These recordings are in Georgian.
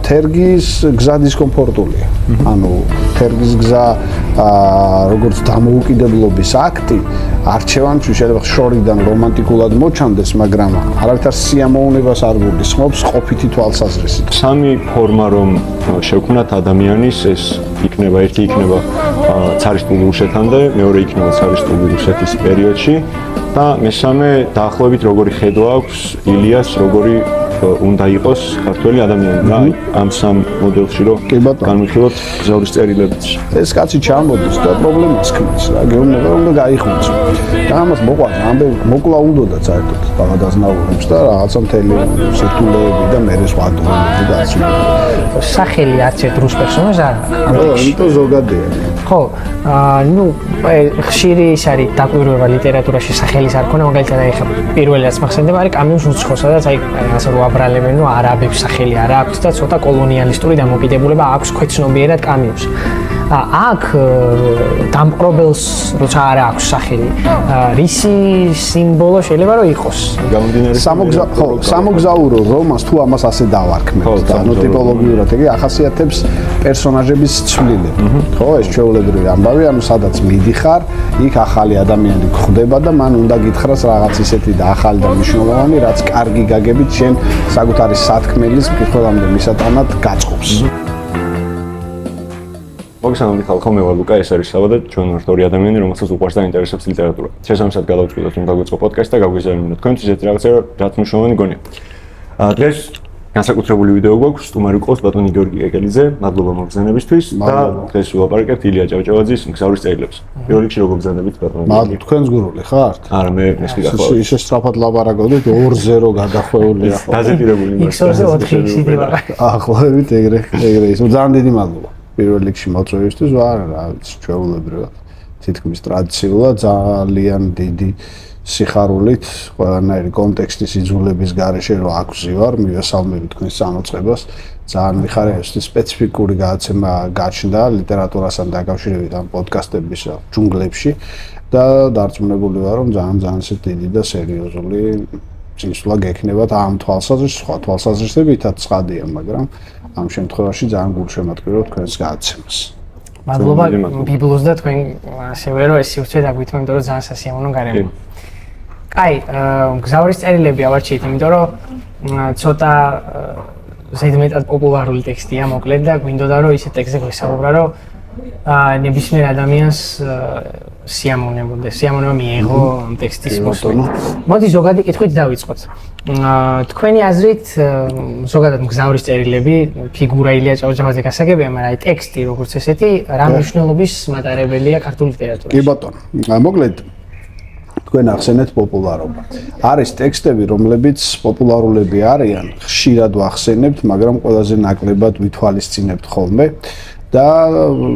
თერგის გზა დისკომფორტულია. ანუ თერგის გზა როგორც დამოუკიდებლობის აქტი არჩევანში შეიძლება შორიდან რომანტიკულად მოჩანდეს, მაგრამ არავითარ სიამოვნებას არ გულისხმობს ყოფითი თვალსაზრისით. სამი ფორმა რომ შევქმნათ ადამიანის, ეს იქნება ერთი იქნება ცარისტული რუსეთამდე, მეორე იქნება ცარისტული რუსეთის პერიოდში და მესამე დაახლოებით როგორი ხედვა აქვს ილიას, როგორი უნდა იყოს ქართველი ადამიანი რა ამ სამ მოდელში რომ განვიხილოთ გზავრის წერილებიც. ეს კაცი ჩამოდის და პრობლემას ქმნის რა, გეუბნება რომ გაიხუცო. და ამას მოყვარს ამბები მოკლა უნდოდა საერთოდ დაღადაზნაურებს და რაღაცა მთელი სირთულეები და მე სხვა დროები დაცვიდა. სახელი არც ერთ რუს პერსონაჟს არ აქვს. იმიტომ ზოგადია. ხო, ნუ ხშირი ის არის დაკვირვება ლიტერატურაში სახელის არ ქონა, მაგალითად აი ხა პირველი რაც მახსენდება არის კამიუს უცხო, სადაც აი ასე რომ აბრალებენ, რომ არაბებს სახელი არ აქვს და ცოტა კოლონიალისტური დამოკიდებულება აქვს ქვეცნობიერად კამიუს. აქ დამპყრობელს როცა არ აქვს სახელი, რისი სიმბოლო შეიძლება რომ იყოს? სამოგზაურო რომანს თუ ამას ასე დავარქმევთ და ანუ ტიპოლოგიურად იგი ახასიათებს პერსონაჟების ცვლილება. ხო, ეს ჩვეულებრივი ამბავი, ანუ სადაც მიდიხარ, იქ ახალი ადამიანი გვხვდება და მან უნდა გითხრას რაღაც ისეთი და ახალი და მნიშვნელოვანი, რაც კარგი გაგებით შენ საკუთარი სათქმელის მკითხველამდე მისატანად გაწყობს. მოგესალმებით ხალხო, მე ვარ ლუკა, ეს არის საბა და ჩვენ ვართ ორი ადამიანი, რომელსაც უყვარს და ინტერესებს ლიტერატურა. შესაბამისად გადავწყვიტოთ რომ დაგვიწყო პოდკასტი და გაგვიზარდნოთ თქვენთვის ესეთი რაღაცა, რაც მნიშვნელოვანი გონია. დღეს განსაკუთრებული ვიდეო გვაქვს, სტუმარი ყავს ბატონი გიორგი ეკელიძე, მადლობა მოგზაურობისთვის და დღეს ვილაპარაკებთ ილია ჭავჭავაძის გზავრის წერილებს. პირველ რიგში როგორ გზავნებით ბატონო? მადლობა, თქვენს გურული ხართ? არა, მე მესკი გახლავთ. ისე სწრაფად ლაპარაკობდით 2-0 გადახვეულია. დაზეტირებული იმას. X-ზე 4-ში დივარ. ახლავებით ეგრე ის ძალიან დიდი მადლობა. პირველ რიგში მოწვევისთვის ვარ, რა ვიცი, ჩვეულებრივად. თითქმის ტრადიციულად ძალიან დიდი სიხარულით, ყველანაირი კონტექსტის იძულების გარეშე რომ აგვზივარ, მივესალმები თქვენს წამოწყებას. ძალიან მიხარია ეს სპეციფიკური გადაცემა გაჩნდა ლიტერატურასთან დაკავშირებით ამ პოდკასტების ჯუნგლებში და დარწმუნებული ვარ, რომ ძალიან დიდი და სერიოზული წინსვლა გექნებათ ამ თვალსაზრისით, სხვა თვალსაზრისებითაც ცხადია, მაგრამ ამ შემთხვევაში ძალიან გულშემატკივრობ თქვენს გადაცემას. მადლობა ბიბლოს და თქვენ ასევე რომ ეს სივრცე დაგვითმო, იმიტომ რომ ძალიან სასიამოვნო გარემო. აი, გზავრის წერილები ავარჩიეთ, იმიტომ რომ ცოტა ზედმეტად პოპულარული ტექსტია, მოკლედ და გვინდოდა რომ ისეთ ტექსტზე გვესაუბრა, რომ ნებისმიერ ადამიანს სიამოვნება მიიღო ამ ტექსტის მოსვლა. მოდი ზოგადი კითხვით დავიწყოთ. თქვენი აზრით ზოგადად გზავრის წერილები ფიგურა ილია ჭავჭავაძე გასაგებია, მაგრამ აი ტექსტი როგორც ესეთი რა მნიშვნელობის მატარებელია ქართულ ლიტერატურაში? კი ბატონო, მოკლედ თქვენ ახსენეთ პოპულარობა. არის ტექსტები, რომლებიც პოპულარულები არიან, ხშირად ვახსენებთ, მაგრამ ყველაზე ნაკლებად ვითვალისწინებთ ხოლმე. და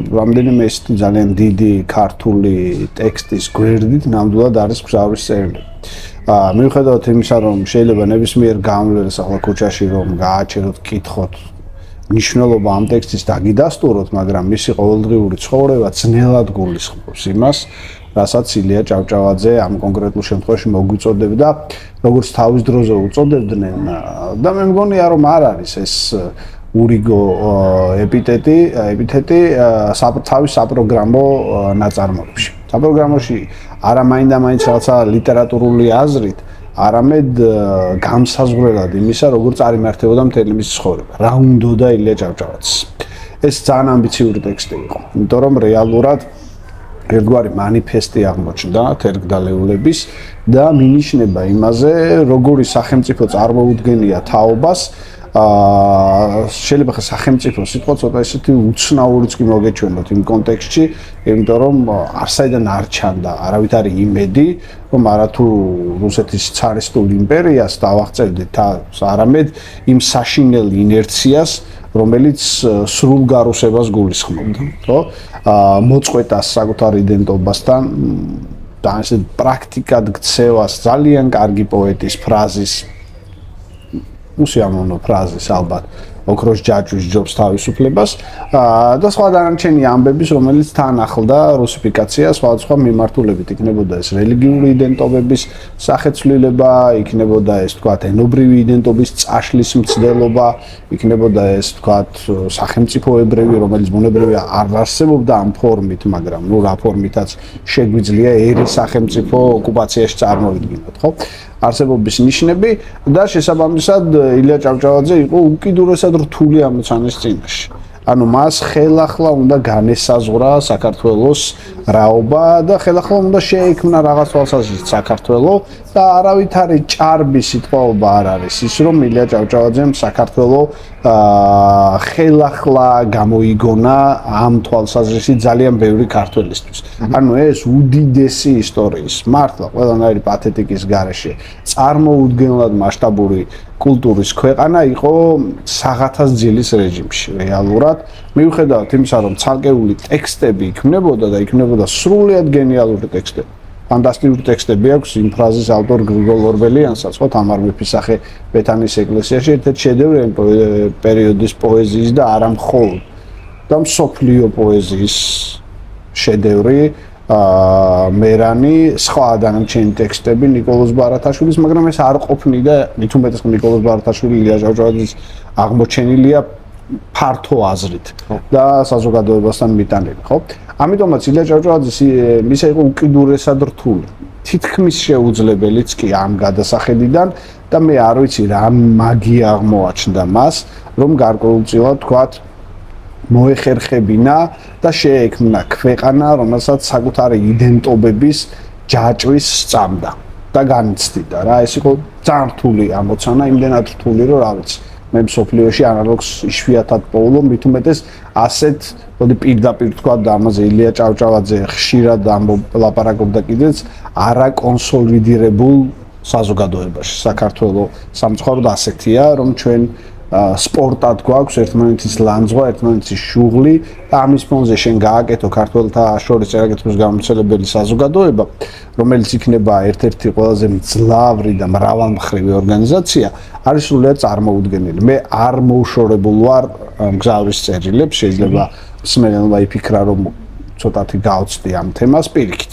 რამდენიმე ესეთი ძალიან დიდი ქართული ტექსტის გვერდით ნამდვილად არის გზავრის წერილები. მიუხედავად იმისა, რომ შეიძლება ნებისმიერ გამლელს ახლა ქუჩაში რომ გააჩეროთ, კითხოთ, მნიშვნელობა ამ ტექსტის დაგიდასტუროთ, მაგრამ მისი ყოველდღიური ცხოვრება ძნელად გულისხმობს იმას, რასაც ილია ჭავჭავაძე ამ კონკრეტულ შემთხვევაში მოგვიწოდებდა, როგორც თავის დროზე უწოდებდნენ და მე მგონია, რომ არ არის ეს ურიგო ეპითეტი თავის საპროგრამო ნაწარმოებში. საპროგრამოში არა მაინდა-მაინც რაღაცა ლიტერატურული აზრით, არამედ გამსაზღვრელად იმისა, როგორ წარიმართებოდა მთელი მისი ცხოვრება. რა უნდოდა ილია ჭავჭავაძეს. ეს ძალიან ამბიციური ტექსტი იყო, იმიტომ რომ რეალურად ერთგვარი მანიფესტი აღმოჩნდა თერგდალეულების და მინიშნება იმაზე, როგორი სახელმწიფო წარმოუდგენია თაობას. შეიძლება ხა სახელმწიფო სიტყვა ცოტა ისეთი უცნაურიც კი მოგეჩვენოთ იმ კონტექსტში, იმიტომ რომ არსაიდან არ ჩანდა არავითარი იმედი, რომ არათუ რუსეთის ცარისტულ იმპერიას დავაღწევდით თავს, არამედ იმ საშინელ ინერციას, რომელიც სრულ გარუსებას გულისხმობდა, ხო? მოწყვეტას საკუთარ იდენტობასთან და ესე პრაქტიკად გცევას ძალიან კარგი პოეტის ფრაზის უსიამოვნო ფრაზის ალბათ ოქროს ჯაჭვის ჯობს თავისუფლებას და სხვა დანარჩენი ამბების, რომელიც თან ახლდა რუსიფიკაცია სხვადასხვა მიმართულებით, იქნებოდა ეს რელიგიური იდენტობების სახეცვლილება, იქნებოდა ეს თქვათ ენობრივი იდენტობის წაშლის მცდელობა, იქნებოდა ეს თქვათ სახელმწიფოებრივი, რომელიც ბუნებრივია არ არსებობდა ამ ფორმით, მაგრამ რა ფორმითაც შეგვიძლია ერი სახელმწიფო ოკუპაციაში წარმოვიდგინოთ, ხო? არსებობის ნიშნები და შესაბამისად ილია ჭავჭავაძე იყო უკიდურესად რთული ამოცანის წინაშე. ანუ მას ხელახლა უნდა განესაზღვრა საქართველოს რაობა და ხელახლა უნდა შეექმნა რაღაც თვალსაზრისით საქართველო და არავითარი ჭარბი სიტყვაობა არ არის ის რომ ილია ჭავჭავაძემ საქართველო ხელახლა გამოიგონა ამ თვალსაზრისით ძალიან ბევრი ქართველისთვის. ანუ ეს უდიდესი ისტორიის მართლა ყველანაირი პათეტიკის გარეშე წარმოუდგენლად მასშტაბური კულტურის ქვეყანა იყო საღათას ძილის რეჟიმში რეალურად მიუხედავად იმისა რომ ცალკეული ტექსტები იქმნებოდა და იქმნებოდა სრულიად გენიალური ტექსტები ფანტასტიკური ტექსტები აქვს იმ ფრაზის ავტორ გრიგოლ ორბელიანსაც ხო თამარ მეფის სახე ბეთანის ეკლესიაში ერთ-ერთი შედევრი პერიოდის პოეზიის და არა მხოლოდ და მსოფლიო პოეზიის შედევრი მერანი სხვა დანარჩენი ტექსტები ნიკოლოზ ბარათაშვილის მაგრამ ეს არ ყოფნიდა მით უმეტეს ნიკოლოზ ბარათაშვილი ილია ჭავჭავაძის აღმოჩენილია ფართო აზრით და საზოგადოებასთან მიტანილი ხო ამიტომაც ილია ჭავჭავაძის მისა იყო უკიდურესად რთული თითქმის შეუძლებელიც კი ამ გადასახედიდან და მე არ ვიცი რა მაგია აღმოაჩნდა მას რომ გარკვეულწილად თქვათ მოეხერხებინა და შეექმნა ქვეყანა, რომელსაც საკუთარი იდენტობების ჯაჭვის სწამდა და განიცდიდა რა. ეს იყო ძალიან რთული ამოცანა, იმდენად რთული, რომ რა ვიცი, მე მსოფლიოში ანალოგს იშვიათად პოულობ, მით უმეტეს ასეთ, მოდი პირდაპირ თქვა და ამაზე ილია ჭავჭავაძე ხშირად ლაპარაკობდა კიდეც, არაკონსოლიდირებულ საზოგადოებაში. საქართველოს სამწუხაროდ ასეთია, რომ ჩვენ სპორტად გვაქვს ერთმანეთის ლანძღვა, ერთმანეთის შუღლი და ამის ფონზე შენ გააკეთო ქართველთა შორის წერა-კითხვის გამომცემელი საზოგადოება, რომელიც იქნება ერთ-ერთი ყველაზე მძლავრი და მრავალმხრივი ორგანიზაცია, არის სრულიად წარმოუდგენელი. მე არ მოუშორებულ ვარ მგზავრის წერილებს, შეიძლება მსმენელმა იფიქრა, რომ ცოტათი გავწდი ამ თემას პირიქით.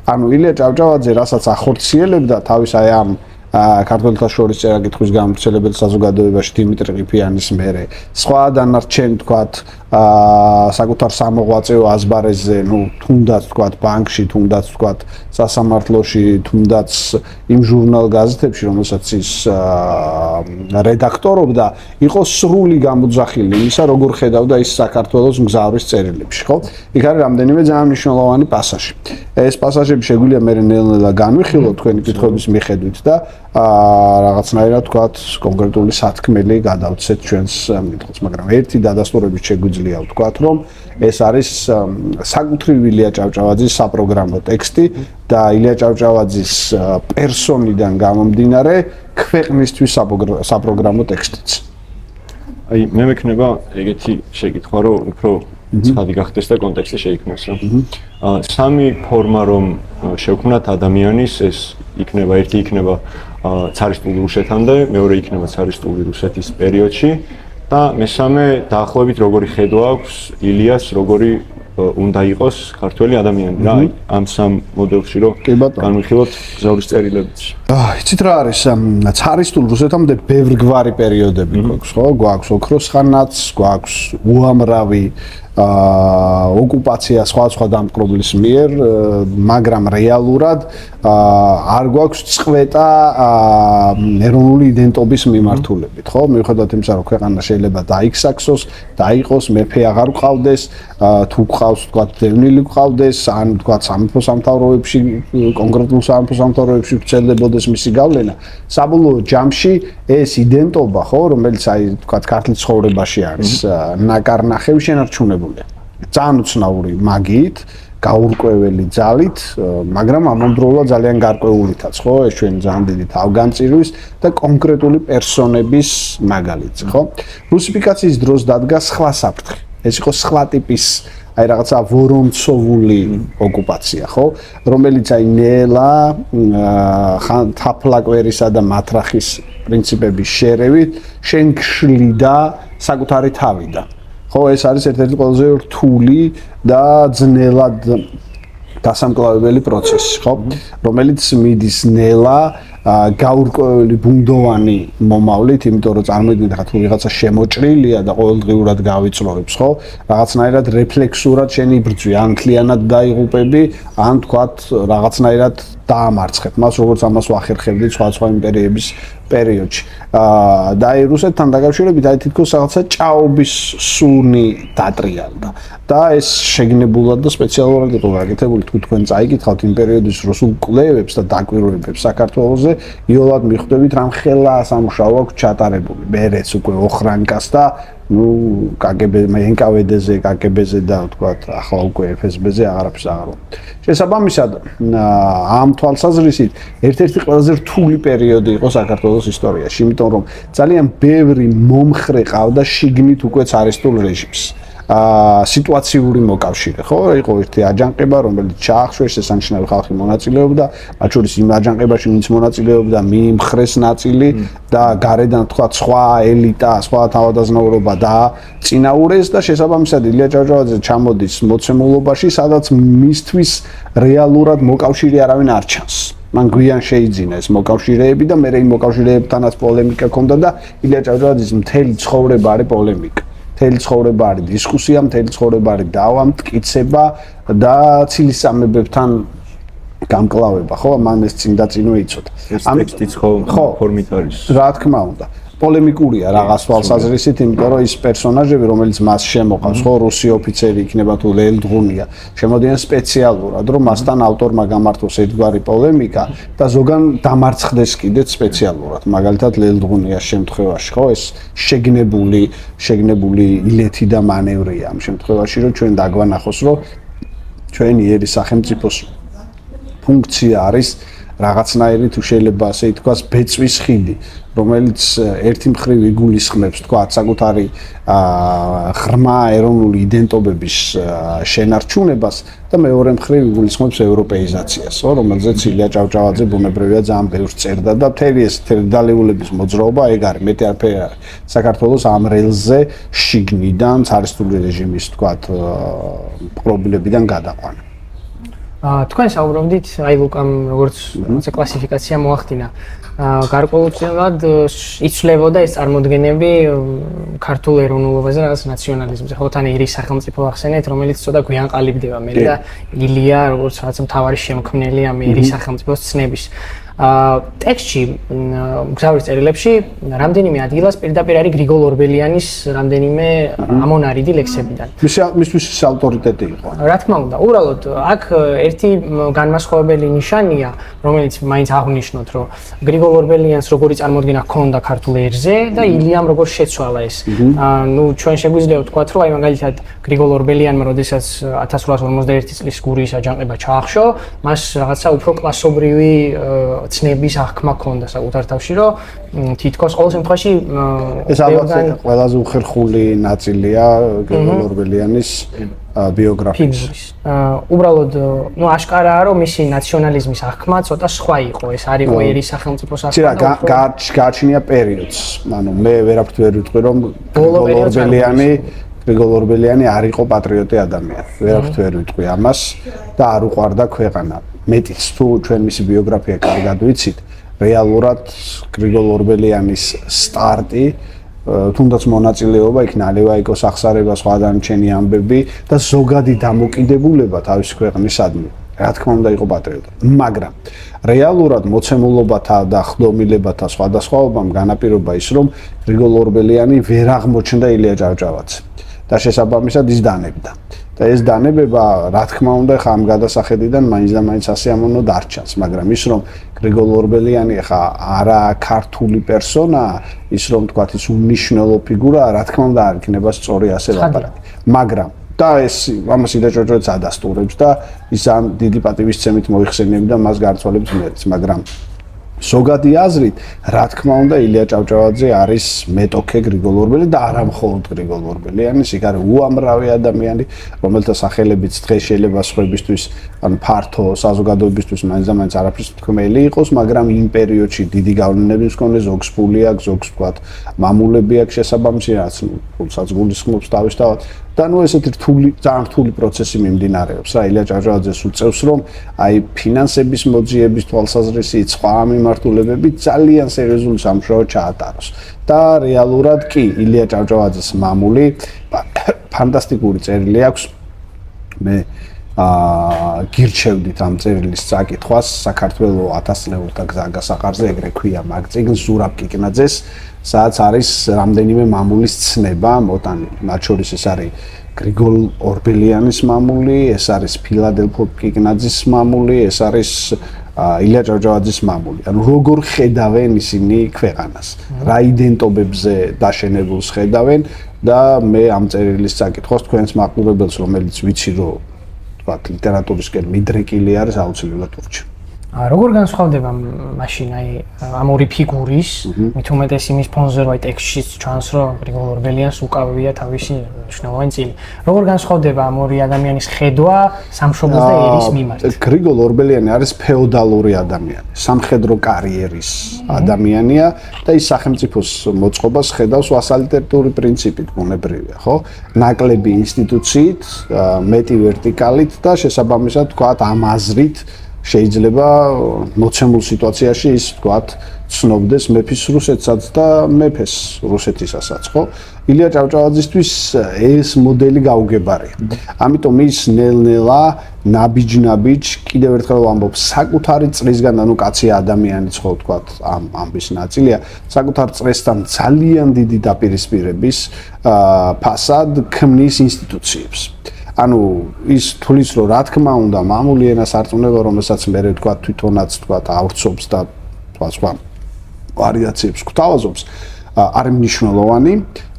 ანუ ილია ჭავჭავაძე, რასაც ახორციელებდა თავის აი ამ ქართველთა შორის წერა-კითხვის გამომცემელ საზოგადოებაში დიმიტრი ყიფიანის მერე სხვა დანარჩენ თქვათ საკუთარ სამოღვაწეო ასბარეზზე ნუ თუნდაც თქვათ ბანკში თუნდაც თქვათ სასამართლოში თუნდაც იმ ჟურნალ გაზეთებში რომელსაც ის რედაქტორობდა იყო სრული გამოძახილი იმისა როგორ ხედავდა ის საქართველოს მგზავრის წერილებში ხო იქ არის რამდენიმე ძალიან მნიშვნელოვანი პასაჟი ეს პასაჟები შეგვიძლია მე ნელ-ნელა განვიხილოთ თქვენი კითხვების მიხედვით და რაღაცნაირად თქვათ კონკრეტული სათქმელი გადავცეთ ჩვენს მითხრას, მაგრამ ერთი დადასტურებით შეგვიძლია ვთქვათ, რომ ეს არის საკუთრივ ილია ჭავჭავაძის საპროგრამო ტექსტი და ილია ჭავჭავაძის პერსონიდან გამომდინარე ქვეყნისთვის საპროგრამო ტექსტიც. აი მე მექნება ეგეთი შეკითხვა, რომ უფრო ცხადი გახდეს და კონტექსტი შეიქმნას, რომ სამი ფორმა რომ შევქმნათ ადამიანის ეს იქნება ერთი იქნება цаრისტული რუსეთამდე, მეორე იქნება цаრისტული რუსეთის პერიოდში და მესამე დაახლოებით როგორი ხედვა აქვს ილიას, როგორი უნდა იყოს ქართველი ადამიანი რა ამ სამ მოდელში რომ განვიხილოთ გზავრის წერილებიც. იცით რა არის цаრისტულ რუსეთამდე ბევრგვარი პერიოდები გვაქვს ხო? გვაქვს ოქროს ხანაც, გვაქვს უამრავი ოკუპაცია სხვა დამპყრობლის მიერ, მაგრამ რეალურად არ გვაქვს წყვეტა ეროვნული იდენტობის მიმართულებით, ხო? მიუხედავად იმისა, რომ ქვეყანა შეიძლება დაიქსაქსოს, დაიყოს, მეფე აღარ გყავდეს, თუ გყავს, თქვათ, დევნილი გყავდეს, ან თქვათ, სამეფო სამთავროებში, კონკრეტულ სამეფო სამთავროებში გრძელდებოდეს მისი გავლენა. საბოლოო ჯამში ეს იდენტობა, ხო, რომელიც აი, თქვათ, ქართლის ცხოვრებაში არის, ნაკარნახევი შენარჩუნებული. ძალიან უცნაური მაგიით, გაურკვეველი ძალით, მაგრამ ამავდროულად ძალიან გარკვეულითაც, ხო? ეს ჩვენ ძალიან დიდი თავგანწირვის და კონკრეტული პერსონების მაგალითი, ხო? რუსიფიკაციის დროს დადგა სხვა საფრთხე. ეს იყო სხვა ტიპის აი რაღაცა ვორონცოვული ოკუპაცია, ხო? რომელიც აი ნელა თაფლაკვერისა და მათრახის პრინციპების შერევით შენ გშლიდა საკუთარი თავიდან. ხო, ეს არის ერთ-ერთი ყველაზე რთული და ძნელად დასამკლავებელი პროცესი, ხო? რომელიც მიდის ნელა გაურკვეველი ბუნდოვანი მომავლით, იმიტომ რომ წარმოიდგინეთ ხა თუ ვიღაცა შემოჭრილია და ყოველდღიურად გავიწროებს, ხო? რაღაცნაირად რეფლექსურად შენ იბრძვი, ან მთლიანად დაიღუპები, ან თქვათ რაღაცნაირად დაამარცხებ. მას როგორც ამას ვახერხებდი სხვა იმპერიების პერიოდში. და აი რუსეთთან დაკავშირებით აი თითქოს რაღაცა ჭაობის სუნი დატრიალდა. და ეს შეგნებულად და სპეციალურად იყო გაკეთებული, თქვენ წაიკითხავთ იმ პერიოდის რუსულ კვლევებს და დაკვირვებებს საქართველოზე, იოლად მიხვდებით რამ ხელა სამუშაო აქვს ჩატარებული. მერეც უკვე ოხრანკას და KGB-ზე, NKVD-ზე, KGB-ზე და თქვათ ახლა უკვე FSB-ზე აღარაფერს აღარ ვარ. შესაბამისად, ამ თვალსაზრისით ერთ-ერთი ყველაზე რთული პერიოდი იყო საქართველოს ისტორიაში, იმიტომ რომ ძალიან ბევრი მომხრე ყავდა შიგნით უკვე цаრისტულ რეჟიმს. სიტუაციური მოკავშირე, ხო? იყო ერთი აჯანყება, რომელიც ჩაახშვეს, შესანიშნავი ხალხი მონაწილეობდა, მათ შორის იმ აჯანყებაში, ვინც მონაწილეობდა, მიმხრეს ნაწილი და გარედან თქვა სხვა ელიტა, სხვა თავადაზნაურობა და წინაურეს და შესაბამისად ილია ჭავჭავაძე ჩამოდის მოცემულობაში, სადაც მისთვის რეალურად მოკავშირე არავინ არ ჩანს. მან გვიან შეიძინა ეს მოკავშირეები და მე იმ მოკავშირეებთანაც პოლემიკა ჰქონდა და ილია ჭავჭავაძის მთელი ცხოვრება არის პოლემიკა. მთელი ცხოვრება არის დისკუსია, მთელი ცხოვრება არის დავა, მტკიცება და ცილისწამებებთან გამკლავება, ხო? მან ეს წინ და წინო იცოდა. ეს ტექსტიც ხო ფორმით არის. რა თქმა უნდა. პოლემიკურია რაღაც თვალსაზრისით, იმიტომ რომ ის პერსონაჟები, რომელიც მას შემოყავს, ხო, რუსი ოფიცერი იქნება თუ ლელდღუნია, შემოდიან სპეციალურად, რომ მასთან ავტორმა გამართოს ერთგვარი პოლემიკა და ზოგან დამარცხდეს კიდეც სპეციალურად. მაგალითად, ლელდღუნიას შემთხვევაში, ხო, ეს შეგნებული ილეთი და მანევრია ამ შემთხვევაში, რომ ჩვენ დაგვანახოს, რომ ჩვენი ერის სახელმწიფოს ფუნქცია არის რაღაცნაირი თუ შეიძლება ასე ითქვას ბეწვის ხიდი, რომელიც ერთი მხრივ იგულისხმებს თქვა საკუთარი ღრმა ეროვნული იდენტობების შენარჩუნებას და მეორე მხრივ იგულისხმებს ევროპეიზაციას, რომელზეც ილია ჭავჭავაძე ბუნებრივია ძალიან ბევრს წერდა და მთელი ეს დალეულების მოძრაობა ეგ არის, მეტი არაფერი არ არის. საქართველოს ამ რელზე შიგნიდან цаრისტული რეჟიმის თქვათ პრობლემებიდან გადაყვანა. თქვენ საუბრობდით, აი ლუკამ როგორც კლასიფიკაცია მოახდინა. გარკვეულწილად იცვლებოდა ეს წარმოდგენები ქართულ ეროვნულობაზე, რაღაც ნაციონალიზმზე. ხო, თან ირის სახელმწიფო ახსენეთ, რომელიც ცოტა გვიან ყალიბდება მე და ილია როგორც რაღაც მთავარი შემქმნელი ამ ირის სახელმწიფოს ცნების. ტექსტში მგზავრის წერილებში რამდენიმე ადგილას პირდაპირ არის გრიგოლ ორბელიანის რამდენიმე ამონარიდი ლექსებიდან. მისთვის ავტორიტეტი იყო. რა თქმა უნდა, უბრალოდ აქ ერთი განმასხვავებელი ნიშანია, რომელიც მაინც აღნიშნოთ, რომ გრიგოლ ორბელიანს როგორი წარმოდგენა ჰქონდა ქართულ ერზე და ილიამ როგორ შეცვალა ეს. ნუ ჩვენ შეგვიძლია ვთქვათ, რომ აი მაგალითად გრიგოლ ორბელიანმა, როდესაც 1851 წლის გურიის აჯანყება ჩაახშო, მას რაღაცა უფრო კლასობრივი ცნების აღქმა ჰქონდა საკუთარ თავში, რომ თითქოს ყოველ შემთხვევაში ეს ალბათ ყველაზე უხერხული ნაწილია გრიგოლ ორბელიანის ბიოგრაფიის. უბრალოდ, ნუ აშკარაა, რომ მისი ნაციონალიზმის აღქმა ცოტა სხვა იყო. ეს არ იყო ერის სახელმწიფოს აღქმა. გააჩნია პერიოდს. ანუ მე ვერაფრით ვერ ვიტყვი, რომ გრიგოლ ორბელიანი არ იყო პატრიოტი ადამიანი. ვერაფრით ვერ ვიტყვი ამას და არ უყვარდა ქვეყანა. მეტიც თუ ჩვენ მისი ბიოგრაფია კარგად ვიცით, რეალურად გრიგოლ ორბელიანის სტარტი, თუნდაც მონაწილეობა იქ ნალევაიკოს აღსარება, სხვა დანარჩენი ამბები და ზოგადი დამოკიდებულება თავისი ქვეყნისადმი. რა თქმა უნდა იყო პატრიოტი, მაგრამ რეალურად მოცემულობათა და ხდომილებათა სხვადასხვაობამ განაპირობა ის, რომ გრიგოლ ორბელიანი ვერ აღმოჩნდა ილია ჭავჭავაძე და შესაბამისად ის დანებდა. და ეს დანებება, რა თქმა უნდა, ხა ამ გადასახედიდან მაინც და მაინც ასიამოვნო დარჩენს, მაგრამ ის რომ გრიგოლ ორბელიანი ხა არა ქართული პერსონაა, ის რომ თქვათ ის უნიშნელო ფიგურაა, რა თქმა უნდა არ იქნება სწორი ასე ლაპარაკი. მაგრამ და ეს ამას ილია ჭავჭავაძეც ადასტურებს და ის ამ დიდი პატივისცემით მოიხსენიებდა მას გარცვალებს მერეც, მაგრამ ზოგადი აზრით, რა თქმა უნდა, ილია ჭავჭავაძე არის მეტოქე გრიგოლ ორბელი და არა მხოლოდ გრიგოლ ორბელიანის, იქ არის უამრავი ადამიანი, რომელთა სახელებიც დღეს შეიძლება სხვებისთვის, ან ფართო საზოგადოებისთვის მაინც და მაინც არაფრის თქმელი იყოს, მაგრამ იმ პერიოდში დიდი გავლენების მქონე ზოგს ფული აქვს, ზოგს ვთქვათ, მამულები აქვს შესაბამისი, რაც ფულსაც გულისხმობს თავისთავად. და ნუ ესეთი ძალიან რთული პროცესი მიმდინარეობს რა ილია ჭავჭავაძეს უწევს რომ აი ფინანსების მოძიების თვალსაზრისით სხვა მიმართულებებით ძალიან სერიოზული სამუშაო ჩაატაროს და რეალურად კი ილია ჭავჭავაძეს მამული ფანტასტიკური წერილი აქვს მე გირჩევდით ამ წერილის წაკითხვას საქართველოს 1000 წლეულთა გზაგასაყარზე ეგრე ქვია მაგ წიგნს ზურაბ კიკნაძეს სადაც არის რამდენიმე მამულის ცნება მოტანილი მათ შორის ეს არის გრიგოლ ორბელიანის მამული ეს არის ფილადელფო კიკნაძის მამული ეს არის ილია ჭავჭავაძის მამული ანუ როგორ ხედავენ ისინი ქვეყანას რა იდენტობებზე დაშენებულს ხედავენ და მე ამ წერილის წაკითხვას თქვენს მაყურებელს რომელიც ვიცი რომ ლიტერატურისკენ მიდრეკილი არის აუცილებლად ურჩევ. როგორ განსხვავდება მაშინ აი ამ ორი ფიგურის, მით უმეტეს იმის ფონზე რომ აი ტექსტში ჩანს რომ გრიგოლ ორბელიანს უკავია თავისი მნიშვნელოვანი წილი. როგორ განსხვავდება ამ ორი ადამიანის ხედვა სამშობლოს და ერის მიმართ? გრიგოლ ორბელიანი არის ფეოდალური ადამიანი, სამხედრო კარიერის ადამიანია და ის სახელმწიფოს მოწყობას ხედავს ვასალიტეტური პრინციპით, ბუნებრივია, ხო? ნაკლები ინსტიტუციით, მეტი ვერტიკალით და შესაბამისად თქვათ ამ აზრით შეიძლება მოცემულ სიტუაციაში ის თქვათ ცნობდეს მეფის რუსეთსაც და მეფეს რუსეთისასაც, ხო? ილია ჭავჭავაძისთვის ეს მოდელი გაუგებარია. ამიტომ ის ნელ-ნელა ნაბიჯ-ნაბიჯ კიდევ ერთხელ ვამბობ, საკუთარი წრისგან, ანუ კაცია ადამიანიც ხო თქვათ ამ ამბის ნაწილია, საკუთარ წრესთან ძალიან დიდი დაპირისპირების ფასად ქმნის ინსტიტუციებს. ანუ ის თulis რომ რა თქმა უნდა მამული ენას არწმუნება რომელსაც მე ვთქვა თვითონაც თქვა ავრცობს და სხვა ვარიაციებს გვთავაზობს არის მნიშვნელოვანი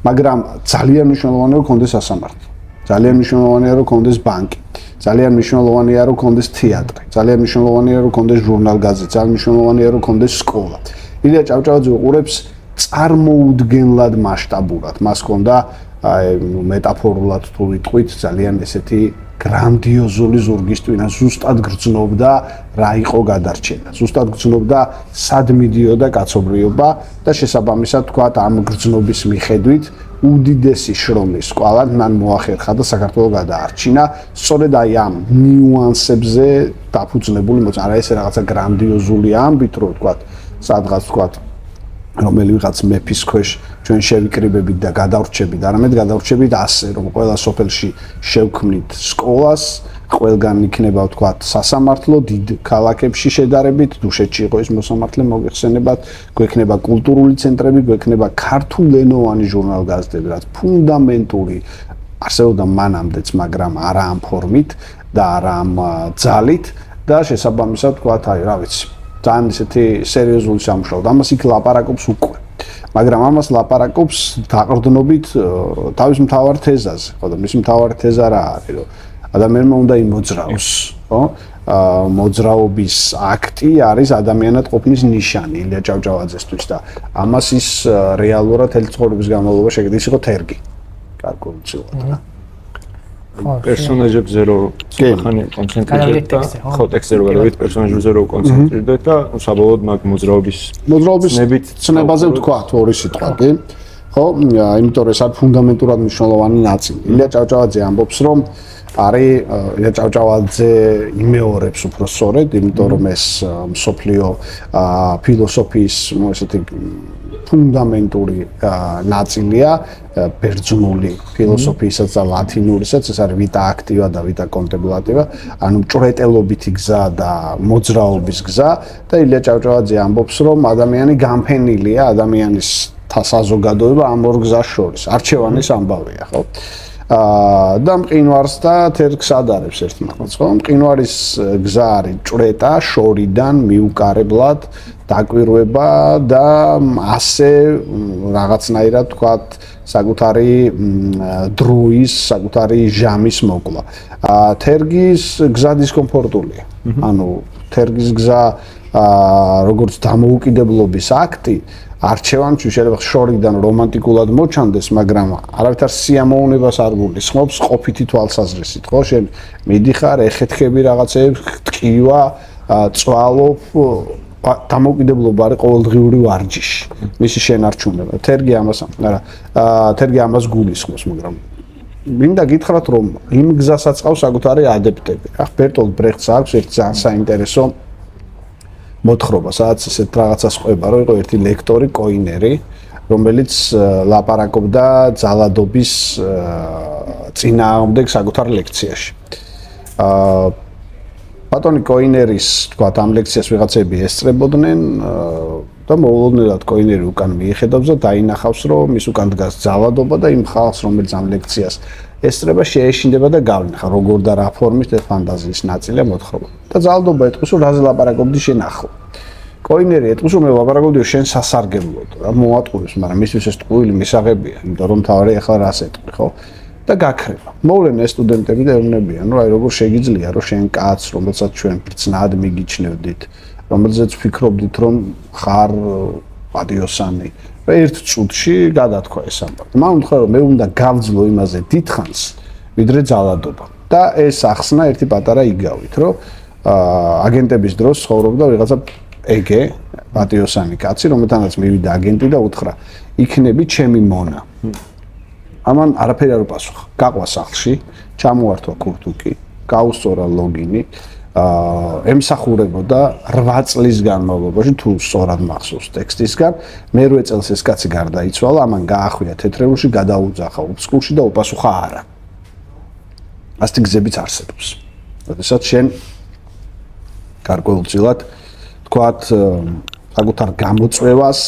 მაგრამ ძალიან მნიშვნელოვანია რომ კონდეს სასამართლო ძალიან მნიშვნელოვანია რომ კონდეს ბანკი ძალიან მნიშვნელოვანია რომ კონდეს თეატრი ძალიან მნიშვნელოვანია რომ კონდეს ჟურნალ-გაზეთი ძალიან მნიშვნელოვანია რომ კონდეს სკოლა ილია ჭავჭავაძე უყურებს წარმოუდგენლად მასშტაბურად მას ჰქონდა აი მეტაფორულად თუ ვიტყვით ძალიან ესეთი გრანდიოზული ზურგისტვინა ზუსტად გრძნობდა რა იყო გადარჩენა ზუსტად გრძნობდა სად მიდიოდა კაცობრიობა და შესაბამისად თქვათ ამ გრძნობის მიხედვით უდიდესი შრომის კვალად მან მოახერხა და საქართველოს გადაარჩინა სწორედ აი ამ ნიუანსებზე დაფუძნებული მოწ არა ესე რაღაცა გრანდიოზული ამბით რომ თქვათ სადღაც თქვათ რომელი ვიღაც მეფის ქვეშ ჩვენ შევიკრიბებით და გადავრჩებით, არამედ გადავრჩებით ასე, რომ ყველა სოფელში შევქმნით სკოლას, ყველგან იქნება ვთქვათ სასამართლო, დიდ ქალაქებში შედარებით, დუშეთში იყო ის მოსამართლე მოგეხსენებათ, გვექნება კულტურული ცენტრები, გვექნება ქართულენოვანი ჟურნალ-გაზეთები, რაც ფუნდამენტური არსებობდა მანამდეც, მაგრამ არა ამ ფორმით და არა ამ ძალით და შესაბამისად ვთქვათ, აი რა ვიცი ძალიან ისეთი სერიოზული სამუშაო და ამას იქ ლაპარაკობს უკვე. მაგრამ ამას ლაპარაკობს დაყრდნობით თავის მთავარ თეზაზე, ხო და მის მთავარი თეზა რა არის, რომ ადამიანმა უნდა იმოძრაოს, ხო? მოძრაობის აქტი არის ადამიანად ყოფნის ნიშანი ილია ჭავჭავაძესთვის და ამას ის რეალურად თელი ცხოვრების განმავლობაში შეგდის იყო თერგი. კარგულწილად რა. პერსონაჟებზე რო ხანი კონცენტრირდეთ და ხო ტექსტზე რო გადავით პერსონაჟებზე რო კონცენტრირდეთ და საბოლოოდ მაგ მოძრაობის ცნებაზე ვთქვათ ორი სიტყვა კი ხო იმიტომ რომ ეს არის ფუნდამენტურად მნიშვნელოვანი ნაწილი ილია ჭავჭავაძე ამბობს რომ არის ილია ჭავჭავაძე იმეორებს უფრო სწორედ იმიტომ რომ ეს მსოფლიო ფილოსოფიის ესეთი ფუნდამენტური ნაწილია ბერძნული ფილოსოფიისაც და ლათინურისაც ეს არის ვიტა აქტივა და ვიტა კონტემპლატივა ანუ მჭვრეტელობითი გზა და მოძრაობის გზა და ილია ჭავჭავაძე ამბობს რომ ადამიანი განფენილია ადამიანის საზოგადოება ამ ორ გზას შორის არჩევანის ამბავია ხო და მყინვარს და თერგს ადარებს ერთმანეთს ხო მყინვარის გზა არის ჭვრეტა შორიდან მიუკარებლად დაკვირვება და ასე რაღაცნაირად თქვათ საკუთარი დროის, საკუთარი ჟამის მოკლა. თერგის გზა დისკომფორტულია. ანუ თერგის გზა როგორც დამოუკიდებლობის აქტი, არჩევანში შეიძლება შორიდან რომანტიკულად მოჩანდეს, მაგრამ არავითარ სიამოვნებას არ გულისხმობს ყოფითი თვალსაზრისით, ხო? შენ მიდიხარ, ეხეთქები რაღაცეებს, ტკივა, წვალობ, დამოუკიდებლობა არის ყოველდღიური ვარჯიში. მისი შენარჩუნება. თერგი ამას გულისხმობს, მაგრამ მინდა გითხრათ, რომ იმ გზასაც ყავს საკუთარი ადეპტები. ბერტოლდ ბრეხტს აქვს ერთი ძალიან საინტერესო მოთხრობა, სადაც ესეთ რაღაცას ყვება, რომ იყო ერთი ლექტორი, კოინერი, რომელიც ლაპარაკობდა ძალადობის წინააღმდეგ საკუთარ ლექციაში. ბატონი კოინერის, თქვათ, ამ ლექციას ვიღაცები ესწრებოდნენ და მოულოდნელად კოინერი უკან მიეხედავს და დაინახავს, რომ ის უკან დგას ძალადობა და იმ ხალხს, რომელიც ამ ლექციას ესწრება, შეეშინდება და გავლენახა, როგორ და რა ფორმის ფანტაზიის ნაწილია მოთხრობა. და ძალადობა ეტყვის, რომ რაზე ლაპარაკობდი შენ ახლა. კოინერი ეტყვის, რომ მე ლაპარაკობდი შენ სასარგებლოდ, რა მოატყუებს, მაგრამ მისთვის ეს ტყუილი მისაღებია, იმიტომ რომ თავარი ახლა რას ეტყვი, ხო? და გაქრება. მოვლენ ეს სტუდენტები და ეუბნებიან, რომ აი როგორ შეგიძლია, რომ შენ კაც, რომელსაც ჩვენ ბრძნად მიგიჩნევდით, რომელზეც ვფიქრობდით, რომ ხარ პატიოსანი, და ერთ წუთში გადათქვა ეს ამბავი. მან უთხრა, რომ მე უნდა გავძლო იმაზე დიდხანს, ვიდრე ძალადობა. და ეს ახსნა ერთი პატარა იგავით, რომ აგენტების დროს ცხოვრობდა ვიღაცა ეგე პატიოსანი კაცი, რომელთანაც მივიდა აგენტი და უთხრა, იქნები ჩემი მონა. ამან არაფერი არ უპასუხა. გაყვა სახლში, ჩამოართვა ქურთუკი, გაუსწორა ლოგინი, ემსახურებოდა 8 წლის განმავლობაში, თუ სწორად მახსოვს ტექსტისგან, მერვე წელს ეს კაცი გარდაიცვალა, ამან გაახვია თეთრეულში, გადაუძახა უბსკულში და უპასუხა არა. ასეთი გზებიც არსებობს. როდესაც შენ გარკვეულწილად თქვათ საკუთარ გამოწვევას,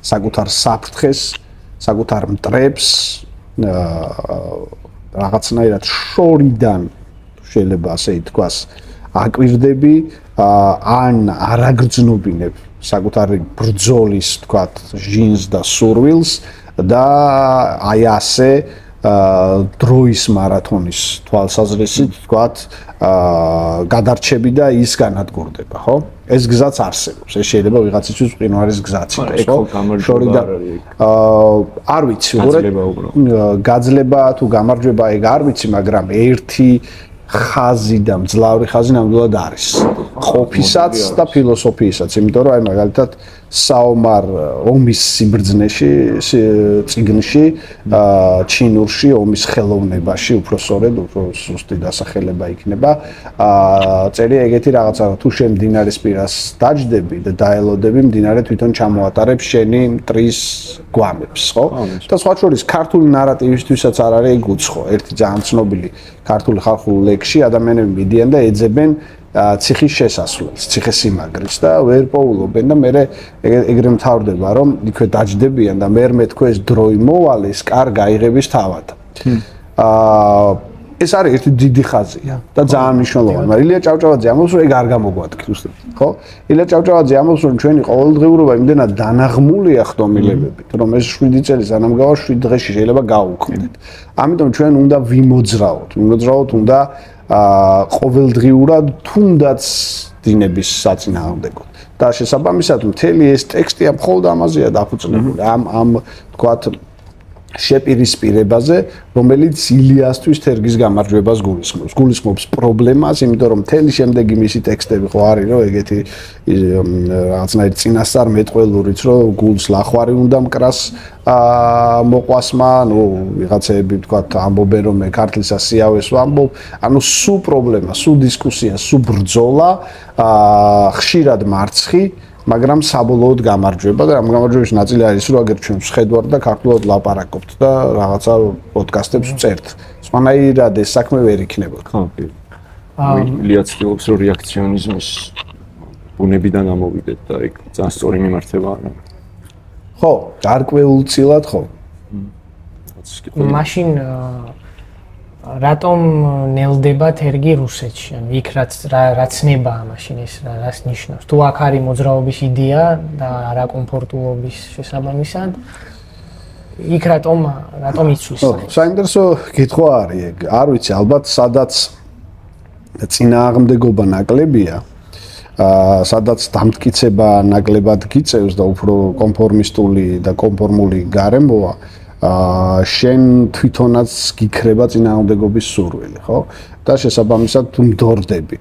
საკუთარ საფრთხეს, საკუთარ მტრებს რაღაცნაირად შორიდან შეიძლება ასე ითქვას აკვირდები ან არაგრძნობინებ საკუთარი ბრძოლის თქვათ ჟინს და სურვილს და აი ასე დროის მარათონის თვალსაზრისით თქვათ გადარჩები და ის განადგურდება, ხო? ეს გზაც არსებობს. ეს შეიძლება ვიღაცისთვის მყინვარის გზაც იყოს, ხო? შორიდან არ ვიცი, გაძლება თუ გამარჯვება ეგ არ ვიცი, მაგრამ ერთი ხაზი და მძლავრი ხაზი ნამდვილად არის. ყოფისაც და ფილოსოფიისაც, იმიტომ რომ აი მაგალითად საომარ ომის სიბრძნეში, წიგნში, ჩინურში ომის ხელოვნებაში, უფრო სწორედ, უფრო სუსტი დასახელება იქნება, წერია ეგეთი რაღაცა, თუ შენ მდინარის პირას დაჯდები და დაელოდები, მდინარე თვითონ ჩამოატარებს შენი მტრის გვამებს, ხო? და სხვა შორის ქართული ნარატივისთვისაც არ არის ეგ უცხო. ერთი ძალიან ცნობილი ქართული ხალხური ლექსი ადამიანები მიდიან და ეძებენ ციხის შესასვლელს, ციხესიმაგრეს და ვერ პოულობენ და მე ეგრე მთავრდება, რომ იქვე დაჯდებიან და მე თქვა ეს დროი მოვალეს, კარ გაიღების თავად. ეს არის ერთი დიდი ხაზია და ძალიან მნიშვნელოვანი, მაგრამ ილია ჭავჭავაძე ამბობს, რომ ეგ არ გამოგვადგეს უბრალოდ, ხო? ილია ჭავჭავაძე ამბობს, რომ ჩვენი ყოველდღიურობა იმდენად დანაღმულია ხდომილებებით, რომ ეს 7 წელი სანამ გავა 7 დღეში შეიძლება გავუქმდეთ. ამიტომ ჩვენ უნდა ვიმოძრაოთ, უნდა ყოველდღიურად თუნდაც დინების საწინააღმდეგოდ. და შესაბამისად მთელი ეს ტექსტი მხოლოდ ამაზეა დაფუძნებული, ამ თქვათ შეპირისპირებაზე, რომელიც ილიასთვის თერგის გამარჯვებას გულისხმობს. გულისხმობს პრობლემას, იმიტომ რომ მთელი შემდეგი მისი ტექსტები ხო არის, რომ ეგეთი რაღაცნაირ წინასწარ მეტყველურიც, რომ გულს ლახვარი უნდა მკრას მოყვასმა, ნუ ვიღაცები თქვათ ამბობენ, რომ მე ქართლისა სიავეს ვამბობ, ანუ სულ პრობლემა, სულ დისკუსია, სულ ბრძოლა, ხშირად მარცხი, მაგრამ საბოლოოდ გამარჯვება და ამ გამარჯვების ნაწილი არის, რომ აგერ ჩვენ ვხედავთ და ქართულად ლაპარაკობთ და რაღაცა პოდკასტებს ვწერთ. სხვანაირად ეს საქმე ვერ იქნება. ხო, კი. ლიაც ცდილობს, რომ რეაქციონიზმის ბუნებიდან ამოვიდეთ და ეგ ძალიან სწორი მიმართება არა. ხო, გარკვეულწილად ხო. მაშინ რატომ ნელდება თერგი რუსეთში? ანუ იქ რაც ნებაა მაშინ ეს რას ნიშნავს? თუ აქ არის მოძრაობის იდეა და არაკომფორტულობის შესაბამისად, იქ რატომ იცვის? საინტერესო კითხვა არის ეგ. არ ვიცი, ალბათ სადაც წინააღმდეგობა ნაკლებია, სადაც დამტკიცება ნაკლებად გიწევს და უფრო კონფორმისტული და კონფორმული გარემოა შენ თვითონაც გიქრება წინააღმდეგობის სურვილი, ხო? და შესაბამისად თუ მდორდები.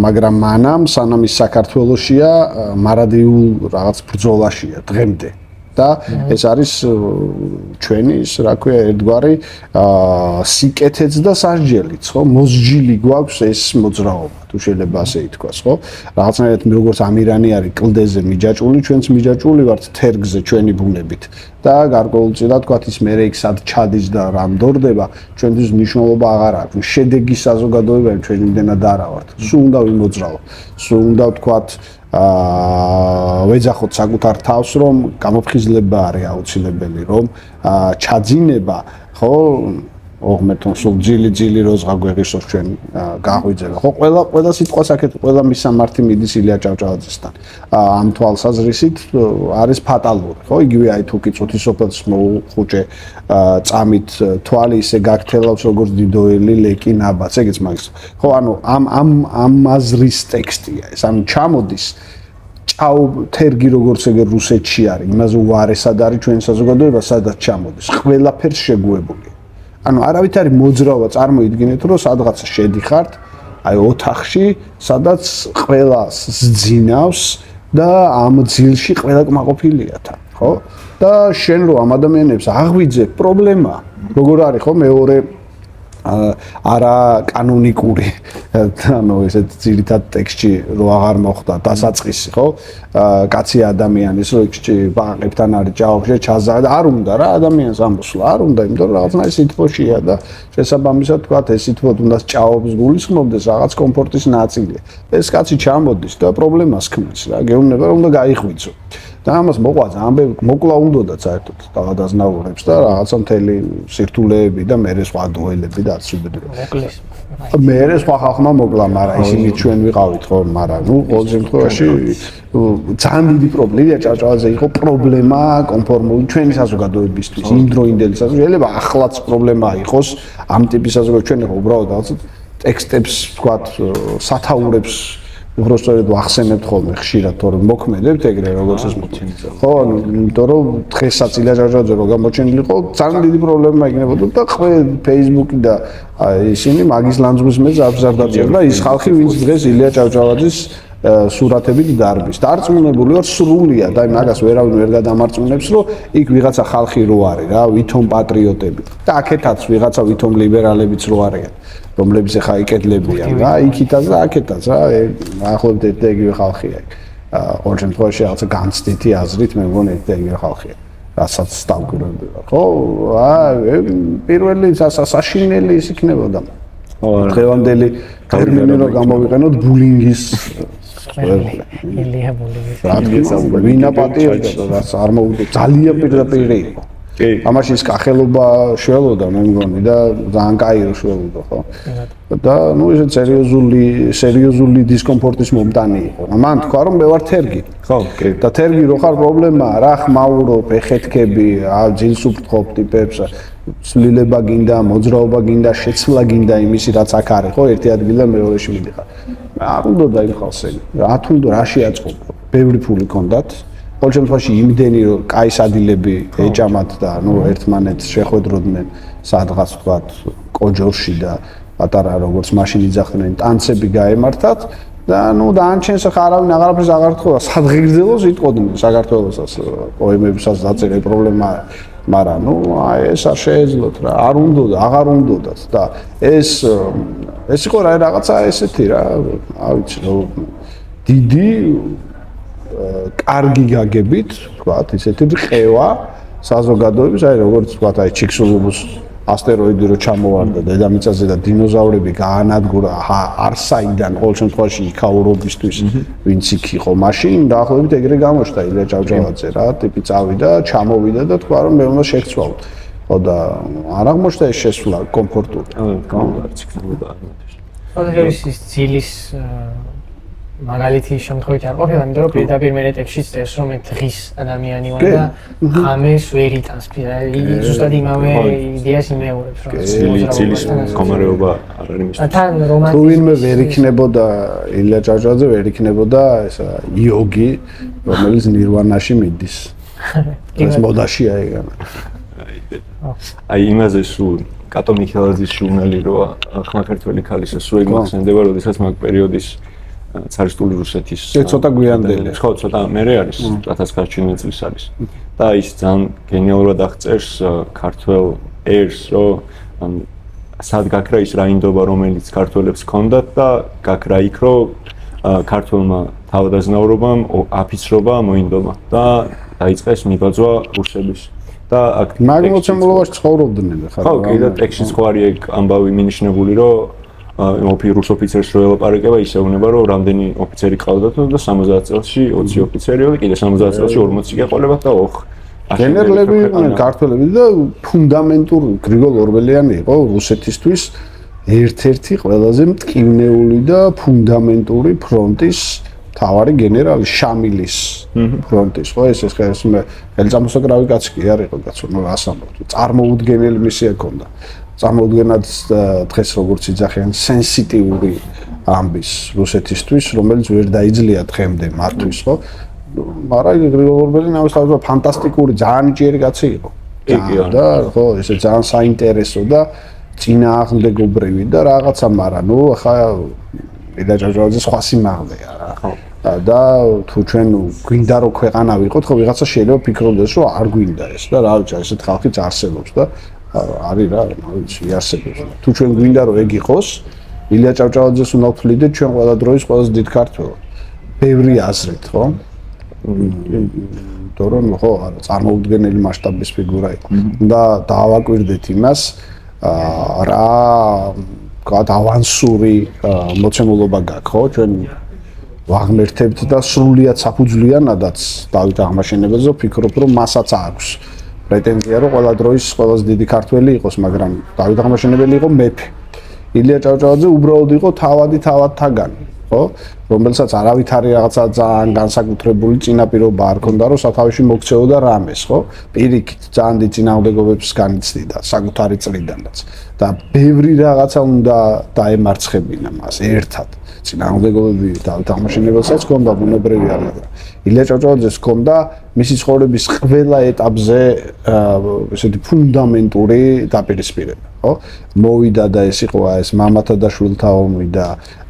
მაგრამ მანამ სანამ ის საქართველოშია, მარადიულ რაღაც ბრძოლაშია დღემდე. და ეს არის ჩვენი ის რა ქვია ერთგვარი სიკეთეც და სასჯელიც, ხო? მოსჯილი გვაქვს ეს მოძრაობა, თუ შეიძლება ასე ითქვას, ხო? რაღაცნაირად როგორც ამირანი არის კლდეზე მიჯაჭული, ჩვენც მიჯაჭული ვართ თერგზე ჩვენი ბუნებით. და გარკვეულწილად თქვათ ის მე იქ სად ჩადის და რა მდორდება, ჩვენთვის მნიშვნელობა აღარ აქვს. შედეგი საზოგადოებრივი ჩვენ იმდენად არა ვართ. სულ უნდა ვიმოძრაო. სულ უნდა თქვათ ვეძახოთ საკუთარ თავს, რომ გამოფხიზლება არის აუცილებელი, რომ ჩაძინება, ხო, ოღმეთონ სულ ძილი როზღა გვეღისოს ჩვენ გაღვიძება. ხო, ყველა სიტყვას აქეთ, ყველა მისამართი მიდის ილია ჭავჭავაძესთან. ამ თვალსაზრისით არის ფატალური, ხო? იგივე აი თუ კიწუთი სოფელს მოუხუჭე წამით თვალი ისე გაგთელავს როგორც დიდოელი ლეკი ნაბაც, ეგეც მაგის. ხო, ანუ ამ აზრის ტექსტია ეს. ანუ ჩამოდის თერგი როგორც ეგ რუსეთში არის, იმაზე უარესად არის ჩვენ საზოგადოება, სადაც ჩამოდის. ყველაფერს შეგუებული. ანუ არავით არის მოძრაობა, წარმოიდგინეთ, რომ სადღაცა შედიხართ, აი ოთახში, სადაც ყველას ძინავს და ამ ძილში ყველა კმაყოფილია თან, ხო? და შენ რო ამ ადამიანებს აღვიძებ, პრობლემაა. როგორ არის, ხო, მეორე არა კანონიკური, ანუ ესეთ ძირითად ტექსტში რო აღარ მოხდა დასაწყისი, ხო? კაცი ადამიანის რო იქში ბაყებთან არის ჭაობში ჩაზა და არ უნდა რა ადამიანს ამოსვლა, არ უნდა, იმიტომ რომ რაღაცნაირ სითბოშია და შესაბამისად თქვათ ეს სითბოდ უნდა ჭაობს გულისხმობდეს რაღაც კომფორტის ნაწილია. ეს კაცი ჩამოდის და პრობლემას ქმნის რა, გეუბნება რომ უნდა გაიღვიძო. და ამას მოყვა ძალიან ბევრი მოკლა უნდათ საერთოდ დაღადაზნაურებს და რაღაცა მთელი სირთულეები და მერე სხვა დოელები და არცუბედრო. მოკლის. მერე სხვა ხალხმა მოკლა, მაგრამ ისინი ჩვენ ვიყავით ხო, მაგრამ ნუ ყოველ შემთხვევაში ძალიან დიდი პრობლემაა ჭავჭავაძე იყო პრობლემა კონფორმული ჩვენი საზოგადოებისთვის, იმდროინდელი საზოგადოება, ახლაც პრობლემა იყოს ამ ტიპის საზოგადოება ჩვენ უბრალოდ რაღაცა ტექსტებს ვთქვათ სათაურებს უბრალოდ ვახსენებთ ხოლმე ხშირად, თორემ მოქმედებთ ეგრე როგორც ეს მოჩენილი. ხო, იმიტომ რომ დღესაც ილია ჭავჭავაძე რო გამოჩენილიყო, ძალიან დიდი პრობლემა იქნებოდა და Facebook-ი და ისინი მაგის ლანძღვის მე ზარდაჭერდა და ის ხალხი, ვინც დღეს ილია ჭავჭავაძის სურათებით დარბის. დარწმუნებული ვარ სრულიად, აი მაგას ვერავინ ვერ გადამარწმუნებს, რომ იქ ვიღაცა ხალხი რო არის რა, ვითომ პატრიოტები. და აქეთაც ვიღაცა ვითომ ლიბერალებიც რო არიან. რომლებიც ახლა იკედლებიან რა, იქითაც და აქეთაც რა, ახლობთ ერთ და იგივე ხალხია. ყოველ შემთხვევაში რაღაცა განცდითი აზრით მე მგონი ერთ და იგივე ხალხია. რასაც დავკვირვებდი ვარ. ხო, პირველი საშინელი ის იქნებოდა. დღევანდელი ტერმინი რო გამოვიყენოთ ბულინგის ილია ბულინგის. რა თქმა ვინა პატიებდა და რაც არ მოვიდა ძალიან პირდაპირი იყო. ამაში ის კახელობა შველოდა მე მგონი და ძალიან კაირო შველოდა ხო და ნუ ეს სერიოზული დისკომფორტის მომტანი იყო. მან თქვა რომ მე ვარ თერგი. ხო, კი. და თერგი რო ხარ პრობლემაა რა ხმაურობ, ეხეთქები, ძილს უფრთხობ ტიპებს, ცვლილება გინდა, მოძრაობა გინდა, შეცვლა გინდა იმისი რაც აქ არის ხო ერთი ადგილიდან მეორეში მიდიხარ. არ უნდა და იმ ხალხს რა თუნდა რა შეაწყობ. ბევრი ფული კონდათ. ყოველ შემთხვევაში იმდენი რომ კაი სადილები ეჭამათ და ნუ ერთმანეთს შეხვედროდნენ სადღაც ვთქვათ კოჯორში და პატარა როგორც მაშინ იძახდნენ ტანცები გაემართათ და ნუ დაანჩენს ახლა არავინ აღარაფერს აღარ თხოვდა სადღეგრძელოს იტყოდნენ საქართველოსაც პოემებსაც დაწერე პრობლემა მაგრამ ნუ აი ეს არ შეეძლოთ რა არ უნდა აღარ უნდათ და ეს იყო რაღაცა ესეთი რა არ ვიცი რომ დიდი კარგი გაგებით, ვთქვათ, ისეთი ყევა საზოგადოების, აი როგორც ვთქვათ, აი ჩიქსულუბუს ასტეროიდი რო ჩამოვარდა დედამიწაზე და დინოზავრები გაანადგურა არსაიდან ყოველ შემთხვევაში იქაურობისთვის, ვინც იქ იყო მაშინ, დაახლოებით ეგრე გამოჩნდა ილია ჭავჭავაძე რა, ტიპი წავიდა, ჩამოვიდა და თქვა რომ მე უნდა შეგცვალო. ხო და არ აღმოჩნდა ეს შესვლა კომფორტული. გამარჯვება. ეს ძილის მაგალითი შემთხვევით არ ყოფილა, იმიტომ რომ პირდაპირ მე ტექსტშიც წერს, რომ მე დღის ადამიანი ვარ და ღამეს ვერ იტანს. იგი ზუსტად იმავე იდეას იმეორებს, რომ ცილის მდგომარეობა არ არის მის. თან რომანტიზმი. თუ ვინმე ვერ იქნებოდა ილია ჭავჭავაძე, ვერ იქნებოდა ესა იოგი, რომელიც ნირვანაში მიდის. ეს მოდაშია ეგანა. აი იმაზე სულ კატო მიხელაძის ჟურნალი როა ხმაქართველი ქალის სულ ეგ მახსენდება, როდესაც მაგ პერიოდის царსტული რუსეთის ცოტა გვიანდელი. ხო, ცოტა მერე არის, 1909 წლის არის. და ის ძალიან გენიალურად აღწერს ქართველ ერს, რომ სად გაქრა ის რაინდობა, რომელიც ქართველებს ჰქონდათ და გაქრა იქ, რომ ქართველმა თავადაზნაურობამ აფიცრობა მოინდომა და დაიწყეს მიბაძვა რუსების. და აქ მაგმოცემულობაში ცხოვრობდნენ ხარ. ხო, კიდე ტექსტში ხო არის ეგ ამბავი მინიშნებული, რომ რუს ოფიცერს რო ელაპარაკება, ისე უნება, რომ რამდენი ოფიცერი ყავდათ და 70 წელში 20 ოფიცერი და კიდე 70 წელში 40 გეყოლებათ და ოხ. გენერლები იყვნენ ქართველები და ფუნდამენტური გრიგოლ ორბელიანი იყო რუსეთისთვის ერთ-ერთი ყველაზე მტკივნეული და ფუნდამენტური ფრონტის თავარი გენერალი შამილის ფრონტის ხო ეს ელწამოსაკრავი კაცი კი არ იყო კაცო ნუ რას ამბობ წარმოუდგენელი მისია ჰქონდა წარმოუდგენად დღეს როგორც იძახიან სენსიტიური ამბის რუსეთისთვის რომელიც ვერ დაიძლია დღემდე მათთვის ხო მაგრამ გრიგოლ ორბელიანი ამასთავაზა ფანტასტიკური ძალიან იჭიერი კაცი იყო და ხო ესე ძალიან საინტერესო და წინააღმდეგობრივი და რაღაცა მაგრამ ნუ ახლა ილია ჭავჭავაძე სხვა სიმაღლეა რა და თუ ჩვენ გვინდა რომ ქვეყანა ვიყოთ ხო ვიღაცა შეიძლება ფიქრობდეს რომ არ გვინდა ეს და რა ვიცი ესეთ ხალხიც არსებობს და არის რა ვიცი იარსებობს თუ ჩვენ გვინდა რომ ეგ იყოს ილია ჭავჭავაძეს უნდა ვთვლიდეთ ჩვენ ყველა დროის ყველაზე დიდ ქართველად ბევრი აზრით ხო თორემ ხო არა წარმოუდგენელი მასშტაბის ფიგურა იყო და დავაკვირდეთ იმას რა გავანსური მოცემულობა გაქვს ხო ჩვენ ვაღმერთებთ და სრულიად საფუძვლიანადაც დავით აღმაშენებელზე ვფიქრობ რომ მასაც აქვს პრეტენზია რომ ყველა დროის ყველაზე დიდი ქართველი იყოს მაგრამ დავით აღმაშენებელი იყო მეფე ილია ჭავჭავაძე უბრალოდ იყო თავადთაგანი ხო რომელსაც არავითარი რაღაცა ძალიან განსაკუთრებული წინაპირობა არ ქონდა რომ სათავეში მოქცეოდა რამეს ხო პირიქით ძალიან დიდ წინააღმდეგობებს განიცდიდა საკუთარი წლიდანაც და ბევრი რაღაცა უნდა დაემარცხებინა მას ერთად წინააღმდეგობები დავით აღმაშენებელსაც ჰქონდა ბუნებრივი არის ილია ჭავჭავაძეს ჰქონდა მისი ცხოვრების ყველა ეტაპზე ესეთი ფუნდამენტური დაპირისპირება ხო მოვიდა და ეს იყო ეს მამათა და შვილთა ომი და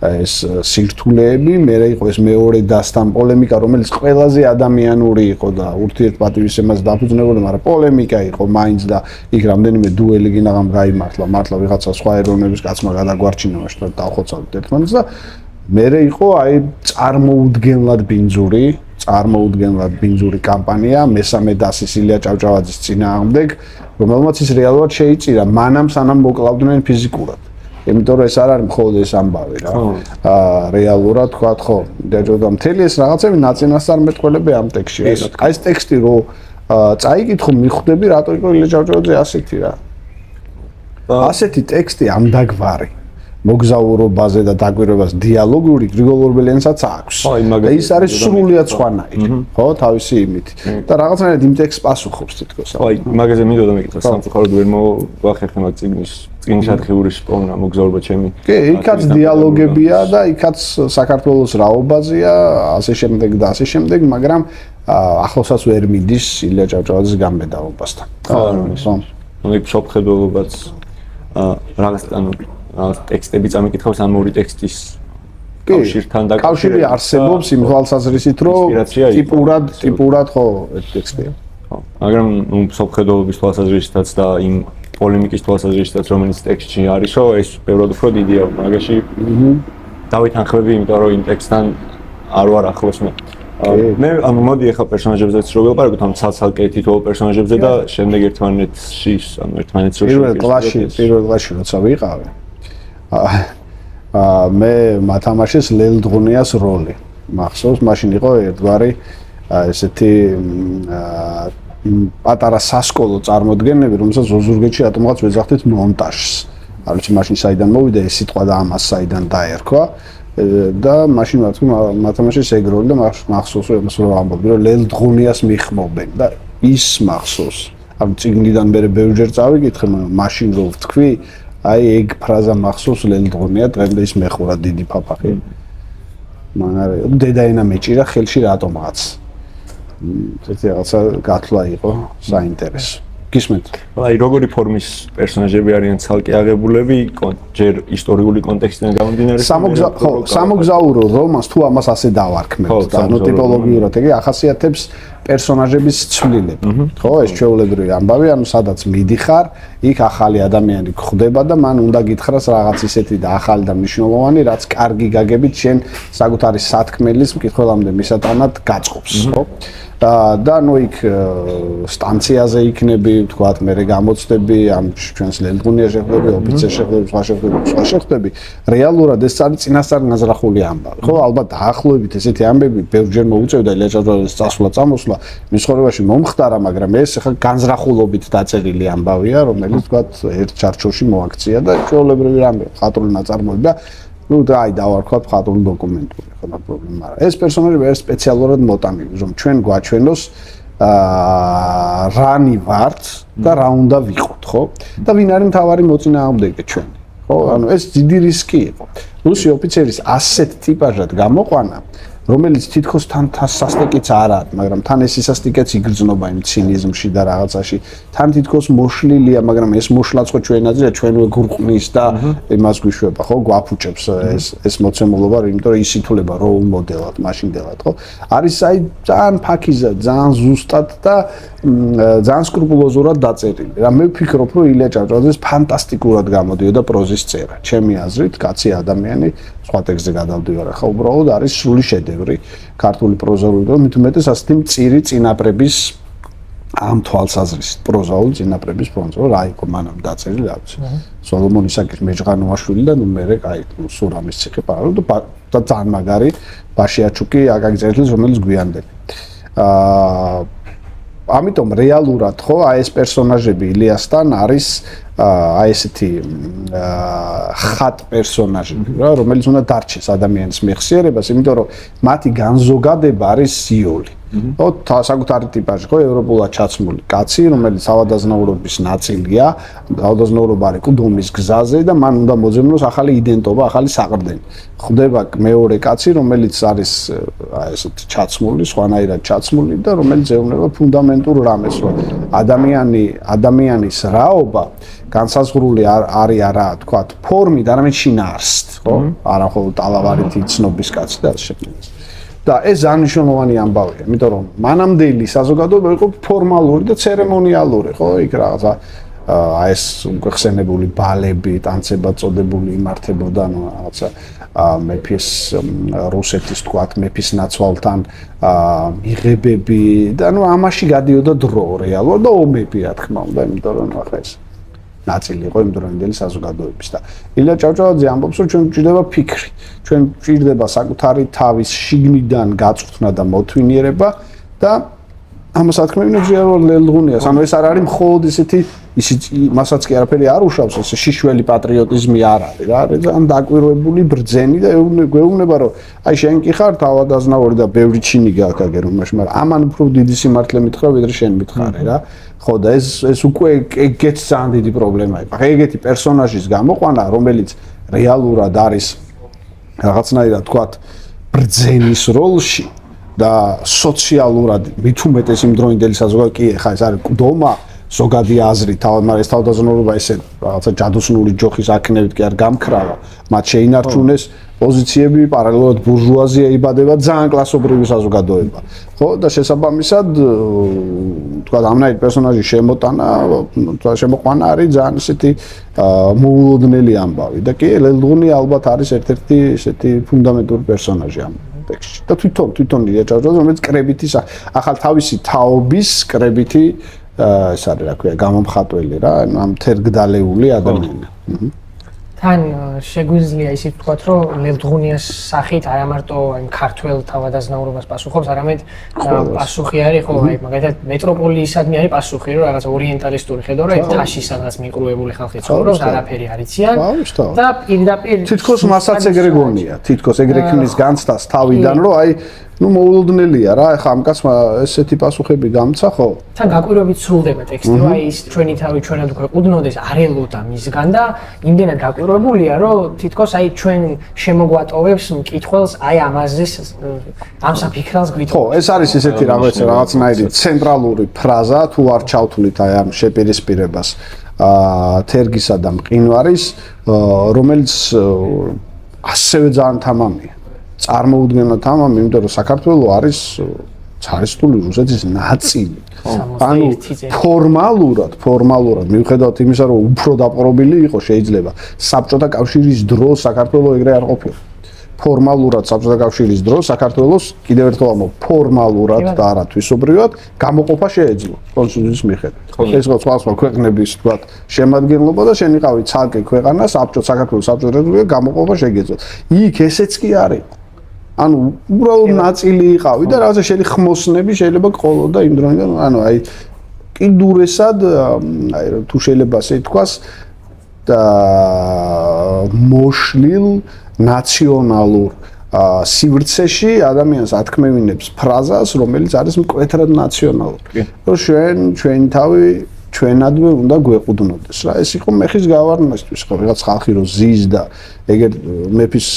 ეს სირთულეები მერე იყო ეს მეორე დასთან პოლემიკა რომელიც ყველაზე ადამიანური იყო და ურთიერთპატივისცემას დაფუძნებული მაგრამ პოლემიკა იყო მაინც და იქ რამდენიმე დუელი გინაღამ გაიმართლა მართლა ვიღაცა სხვა ეროვნების კაცმა გადაგვარჩინა მაშინ დავხოცავთ ერთმანეთს და მერე იყო აი წარმოუდგენლად ბინძური კამპანია მესამე დასის ილია ჭავჭავაძის წინააღმდეგ რომელმაც ის რეალურად შეიწირა მანამ სანამ მოკლავდნენ ფიზიკურად იმიტომ რომ ეს არ არის მხოლოდ ეს ამბავი რა რეალურად თქვა ხო დაჯერდა მთელი ეს რაღაცები ნაცინასწარმეტყველები ამ ტექსტში აი ეს ტექსტი რო წაიკითხო მიხვდები რატო იყო ილია ჭავჭავაძე ასეთი რა ასეთი ტექსტი ამდაგვარი მოგზაურობაზე და დაკვირვებას დიალოგური გრიგოლ ორბელიანსაც აქვს. და ის არის სრულიად სხვანაირი, ხო, თავისი იმით. და რაღაცნაირად იმ ტექსტს პასუხობს თითქოს. ხო, აი, მაგაზე მინდოდა მეკითხა, სამწუხაროდ ვერ მოვახერხე მაგ წიგნის არქივური სპოვნა მოგზაურობა ჩემი. კი, იქაც დიალოგებია და იქაც საქართველოს რაობაზეა, ასე შემდეგ და ასე შემდეგ, მაგრამ ახლოსაც ვერ მიდის ილია ჭავჭავაძის გამბედაობასთან. ხო, მე შოპხედულობაც რაღაც ანუ ტექსტები წამიკითხავს ამ ორი ტექსტის კავშირთან და კავშირი არსებობს იმ თვალსაზრისით რომ ტიპურად ხო ეს ტექსტია ხო მაგრამ ნუ სოფხედულობის თვალსაზრისითაც და იმ პოლემიკის თვალსაზრისითაც რომელიც ტექსტში არის რომ ეს ბევრად უფრო დიდია მაგაში დავით ანხლები იმიტომ რომ იმ ტექსტთან არ ვარ ახლოს მე ანუ მოდი ახლა პერსონაჟებზეც რო ვილაპარაკოთ ამ ცალ-ცალკე თითოეულ პერსონაჟებზე და შემდეგ ერთმანეთში ანუ ერთმანეთს რო პირველ კლასში როცა ვიყავი მე მათამაშეს ლელდღუნიას როლი მახსოვს მაშინ იყო ერთგვარი ესეთი პატარა სასკოლო წარმოდგენები რომელსაც ოზურგეთში რატომღაც ვეძახდით მონტაჟს არ ვიცი მაშინ საიდან მოვიდა ეს სიტყვა და ამას საიდან დაერქვა და მაშინ მათამაშეს ეგროვენ და მახსოვს რომ ამბობდნენ რომ ლელდღუნიას მიხმობენ და ის მახსოვს ამ წიგნიდან მე ბევრჯერ წავიკითხე მაშინ რო ვთქვი აი ეგ ფრაზა მახსოვს ლელდღუნია დღემდე ის მეხურა დიდი ფაფახი მაგრამ დედაენა მეჭირა ხელში რატომღაც ეს რაღაცა გათვლა იყო საინტერესო გისმენთ აი როგორი ფორმის პერსონაჟები არიან ცალკე აღებულები ჯერ ისტორიული კონტექსტიდან გამომდინარე სამოგზაურო რომანს თუ ამას ასე დავარქმევთ და ნუ ტიპოლოგიურად ეგ ახასიათებს პერსონაჟების ცვლილება ხო ეს ჩვეულებრივი ამბავი ანუ სადაც მიდიხარ იქ ახალი ადამიანი გხვდება და მან უნდა გითხრას რაღაც ისეთი და ახალი და მნიშვნელოვანი რაც კარგი გაგებით შენ საკუთარი სათქმელის მკითხველამდე მისატანად გაწყობს ხო და ნუ იქ სტანციაზე იქნები, თქვათ, მე გამოცდები, ამ ჩვენს ლელდღუნია შეხვდები, ოფიცერ შეხვდები, სხვა შეხვდები, რეალურად ეს არის წინასწარ განზრახული ამბავი. ხო, ალბათ დაახლოებით ესეთი ამბები ბევრჯერ მოუწევდა ელეჭადროდეს წასვლა წამოსვლა, მის ცხოვრებაში მომხდარა, მაგრამ ეს ახლა განზრახულობით დაწერილი ამბავია, რომელიც თქვათ ერთ ჩარჩოში მოაქცია და ჩვეულებრივი რამე, ხატრული ნაწარმოები და ну да, აი დავარქვათ ხატრული დოკუმენტური, ხო და პრობლემა არა. ეს პერსონაჟები არის სპეციალურად მოტანილი, რომ ჩვენ გვაჩვენოს რანი ვართ და რა უნდა ვიყოთ, ხო? და ვინ არის მთავარი მოწინააღმდეგე ჩვენ. ხო, ანუ ეს დიდი რისკი იყო. რუსი ოფიცერის ასეთ ტიპაჟად გამოყვანა, რომელიც თითქოს თან სასტიკიც არ არის, მაგრამ თან ეს სასტიკიც იგრძნობა იმ ცინიზმში და რაღაცაში. თან თითქოს მოშლილია, მაგრამ ეს მოშლაც ხო ჩვენაზეა, ჩვენვე გურყნის და იმას გვიშვება, ხო, გვაფუჭებს ეს მოცემულობა, იმიტომ რომ ის ითვლება როლ მოდელად, მაშინდელად, ხო? არის აი ძალიან ფაქიზად, ძალიან ზუსტად და ძალიან სკრუპულოზურად დაწერილი. რა მე ვფიქრობ, რომ ილია ჭავჭავაძეს ფანტასტიკურად გამოდიოდა პროზის წერა. ჩემი აზრით, კაცი ადამიანი სხვა ტექსტზე გადავდივარ, ახლა უბრალოდ არის სრული შედევრი ქართული პროზაული და მით უმეტეს ასეთი მწირი წინაპრების ამ თვალსაზრისით პროზაული წინაპრების ფონზე რა იყო მანამ დაწერილი რა ვიცი სოლომონ ისაკის მეჯღანოაშვილი და ნუ მე კაი სურამის ციხე პარო და ძალიან მაგარი ბაშიაჩუკი აკაკი წერეთლის რომელიც გვიანდელი ამიტომ რეალურად ხო აი ეს პერსონაჟები ილიასთან არის აი ესეთი ხატ პერსონაჟები რა რომელიც უნდა დარჩეს ადამიანის მეხსიერებას იმიტომ რომ მათი განზოგადება არის სიოლი ხო საკუთარი ტიპაჟი ხო ევროპულად ჩაცმული კაცი რომელიც ავადაზნაურობის ნაწილია ავადაზნაურობა არის კუდომის გზაზე და მან უნდა მოძებნოს ახალი იდენტობა ახალი საყრდენი ხდება მეორე კაცი რომელიც არის აი ესეთი ჩაცმული სხვანაირად ჩაცმული და რომელიც ეუბნება ფუნდამენტურ რამეს რომ ადამიანის რაობა განსაზღვრული არის არა თქვათ ფორმით არამედ შინაარსით ხო არა მხოლოდ ტალავარით იცნობის კაცი და შეფერს და ეს ანიშნულოვანი ამბავია, იმიტომ რომ მანამდელი საზოგადოება იყო ფორმალური და ცერემონიალური, ხო? იქ რაღაცა აი ეს უხსენებული ბალები, ტანცება წოდებული იმართებოდა, ну, რაღაცა მეფის რუსეთის თქვათ, მეფის ნაცვალთან მიღებები და ну, ამაში გადიოდა დრო რეალურად და ომები, რა თქმა უნდა, იმიტომ რომ ახლა ეს ნაწილი იყო იმდროინდელი საზოგადოების და ილია ჭავჭავაძე ამბობს რომ ჩვენ გვჭირდება ფიქრი ჩვენ გვჭირდება საკუთარი თავის შიგნიდან გაწვრთნა და მოთვინიერება და ამას ათქმევინო ზიარულ ლელღუნიას ანუ ეს არ არის მხოლოდ ისეთი მასაც კი არაფერი არ უშავს ეს შიშველი პატრიოტიზმი არ არის რა არის ან დაკვირვებული ბრძენი და გვეუბნება რომ აი შენ კი ხარ თავადაზნაური და ბევრი ჩინი გააკაგე რომ მაშინ მაგრამ ამან უფრო დიდი სიმართლე მითხრა ვიდრე შენ მითხარე რა ხო და ეს უკვე ეგეც ძალიან დიდი პრობლემა იყო ხა ეგეთი პერსონაჟის გამოყვანა რომელიც რეალურად არის რაღაცნაირად თქვათ ბრძენის როლში და სოციალურად მით უმეტეს იმ დროინდელი საზოგადოება კი ხა ეს არის კდომა ზოგადი აზრი მაგრამ ეს თავდაზნაურობა ესე რაღაცა ჯადოსნური ჯოხის აქნევით კი არ გამქრალა მათ შეინარჩუნეს პოზიციები პარალელურად ბურჟუაზია იბადება ძალიან კლასობრივი საზოგადოება ხო და შესაბამისად თქვა ამნაირ პერსონაჟის შემოყვანა არის ძალიან ისეთი მოულოდნელი ამბავი და კი ლელდღუნი ალბათ არის ერთ-ერთი ესეთი ფუნდამენტური პერსონაჟი ამ ტექსტში და თვითონ ილია ჭავჭავაძე რომელიც კრებითი ახალ თავისი თაობის კრებითი ეს არის რა ქვია გამომხატველი რა ამ თერგდალეული ადამიანი თან შეგვიძლია ისიც ვთქვათ, რომ ლევდღუნიას სახით არა მარტო იმ ქართველ თავადაზნაურობას პასუხობს, არამედ პასუხი არის ხო, აი მაგალითად მეტროპოლიისადმი არის პასუხი, რომ რაღაც ორიენტალისტური ხედვა, რომ თაში სადღაც მიკრუებული ხალხი ცხოვრობს, არაფერი არ იციან და პირდაპირ თითქოს მასაც ეგრე გონია, თითქოს ეგრე ქმნის განცდას თავიდან, რომ აი მოულოდნელია რა, ეხლა ამ კაცმა ესეთი პასუხები გამცა, ხო? თან გაკვირვებით სრულდება ტექსტი, რომ აი ის ჩვენი თავი ჩვენად გვეყუდნოდეს, არ ელოდა მისგან და იმდენად გაკვირვებულია, რომ თითქოს აი ჩვენ შემოგვატოვებს მკითხველს აი ამაზე ამ საფიქრალს გვითხოვს. ხო, ეს არის ესეთი რაღაცნაირი ცენტრალური ფრაზა, თუ არ ჩავთვლით აი ამ შეპირისპირებას თერგისა და მყინვარის, რომელიც ასევე ძალიან თამამია. წარმოუდგენლად თამამი, იმიტომ რომ საქართველო არის ცარისტული რუსეთის ნაწილი. ანუ ფორმალურად მიუხედავად იმისა, რომ უფრო დაპყრობილი იყო შეიძლება საბჭოთა კავშირის დროს საქართველო ეგრე არ ყოფილა. ფორმალურად საბჭოთა კავშირის დროს საქართველოს კიდევ ერთხელ ამბობ, ფორმალურად და არა თვისობრივად გამოყოფა შეეძლო კონსტიტუციის მიხედვით. ეს ხო სხვა ქვეყნების თქვა შემადგენლობა და შენიყავი ცალკე ქვეყანა საქართველოს საბჭოთა რესპუბლიკა გამოყოფა შეგეძლო. იქ ესეც კი არის. ანუ უბრალოდ ნაწილი იყავი და რაღაცა შენი ხმოსნები შეიძლება ყოლოდა იმ დროიდან, ანუ აი კიდურესად, აი თუ შეიძლება ასე ითქვას და მოშლილ ნაციონალურ სივრცეში ადამიანს ათქმევინებს ფრაზას, რომელიც არის მკვეთრად ნაციონალური. რომ ჩვენი თავი ჩვენადმე უნდა გვეყუდნოდეს რა. ეს იყო მეხის გავარდნისთვის, ხო, რაღაც ხალხი რო ზის და ეგერ მეფის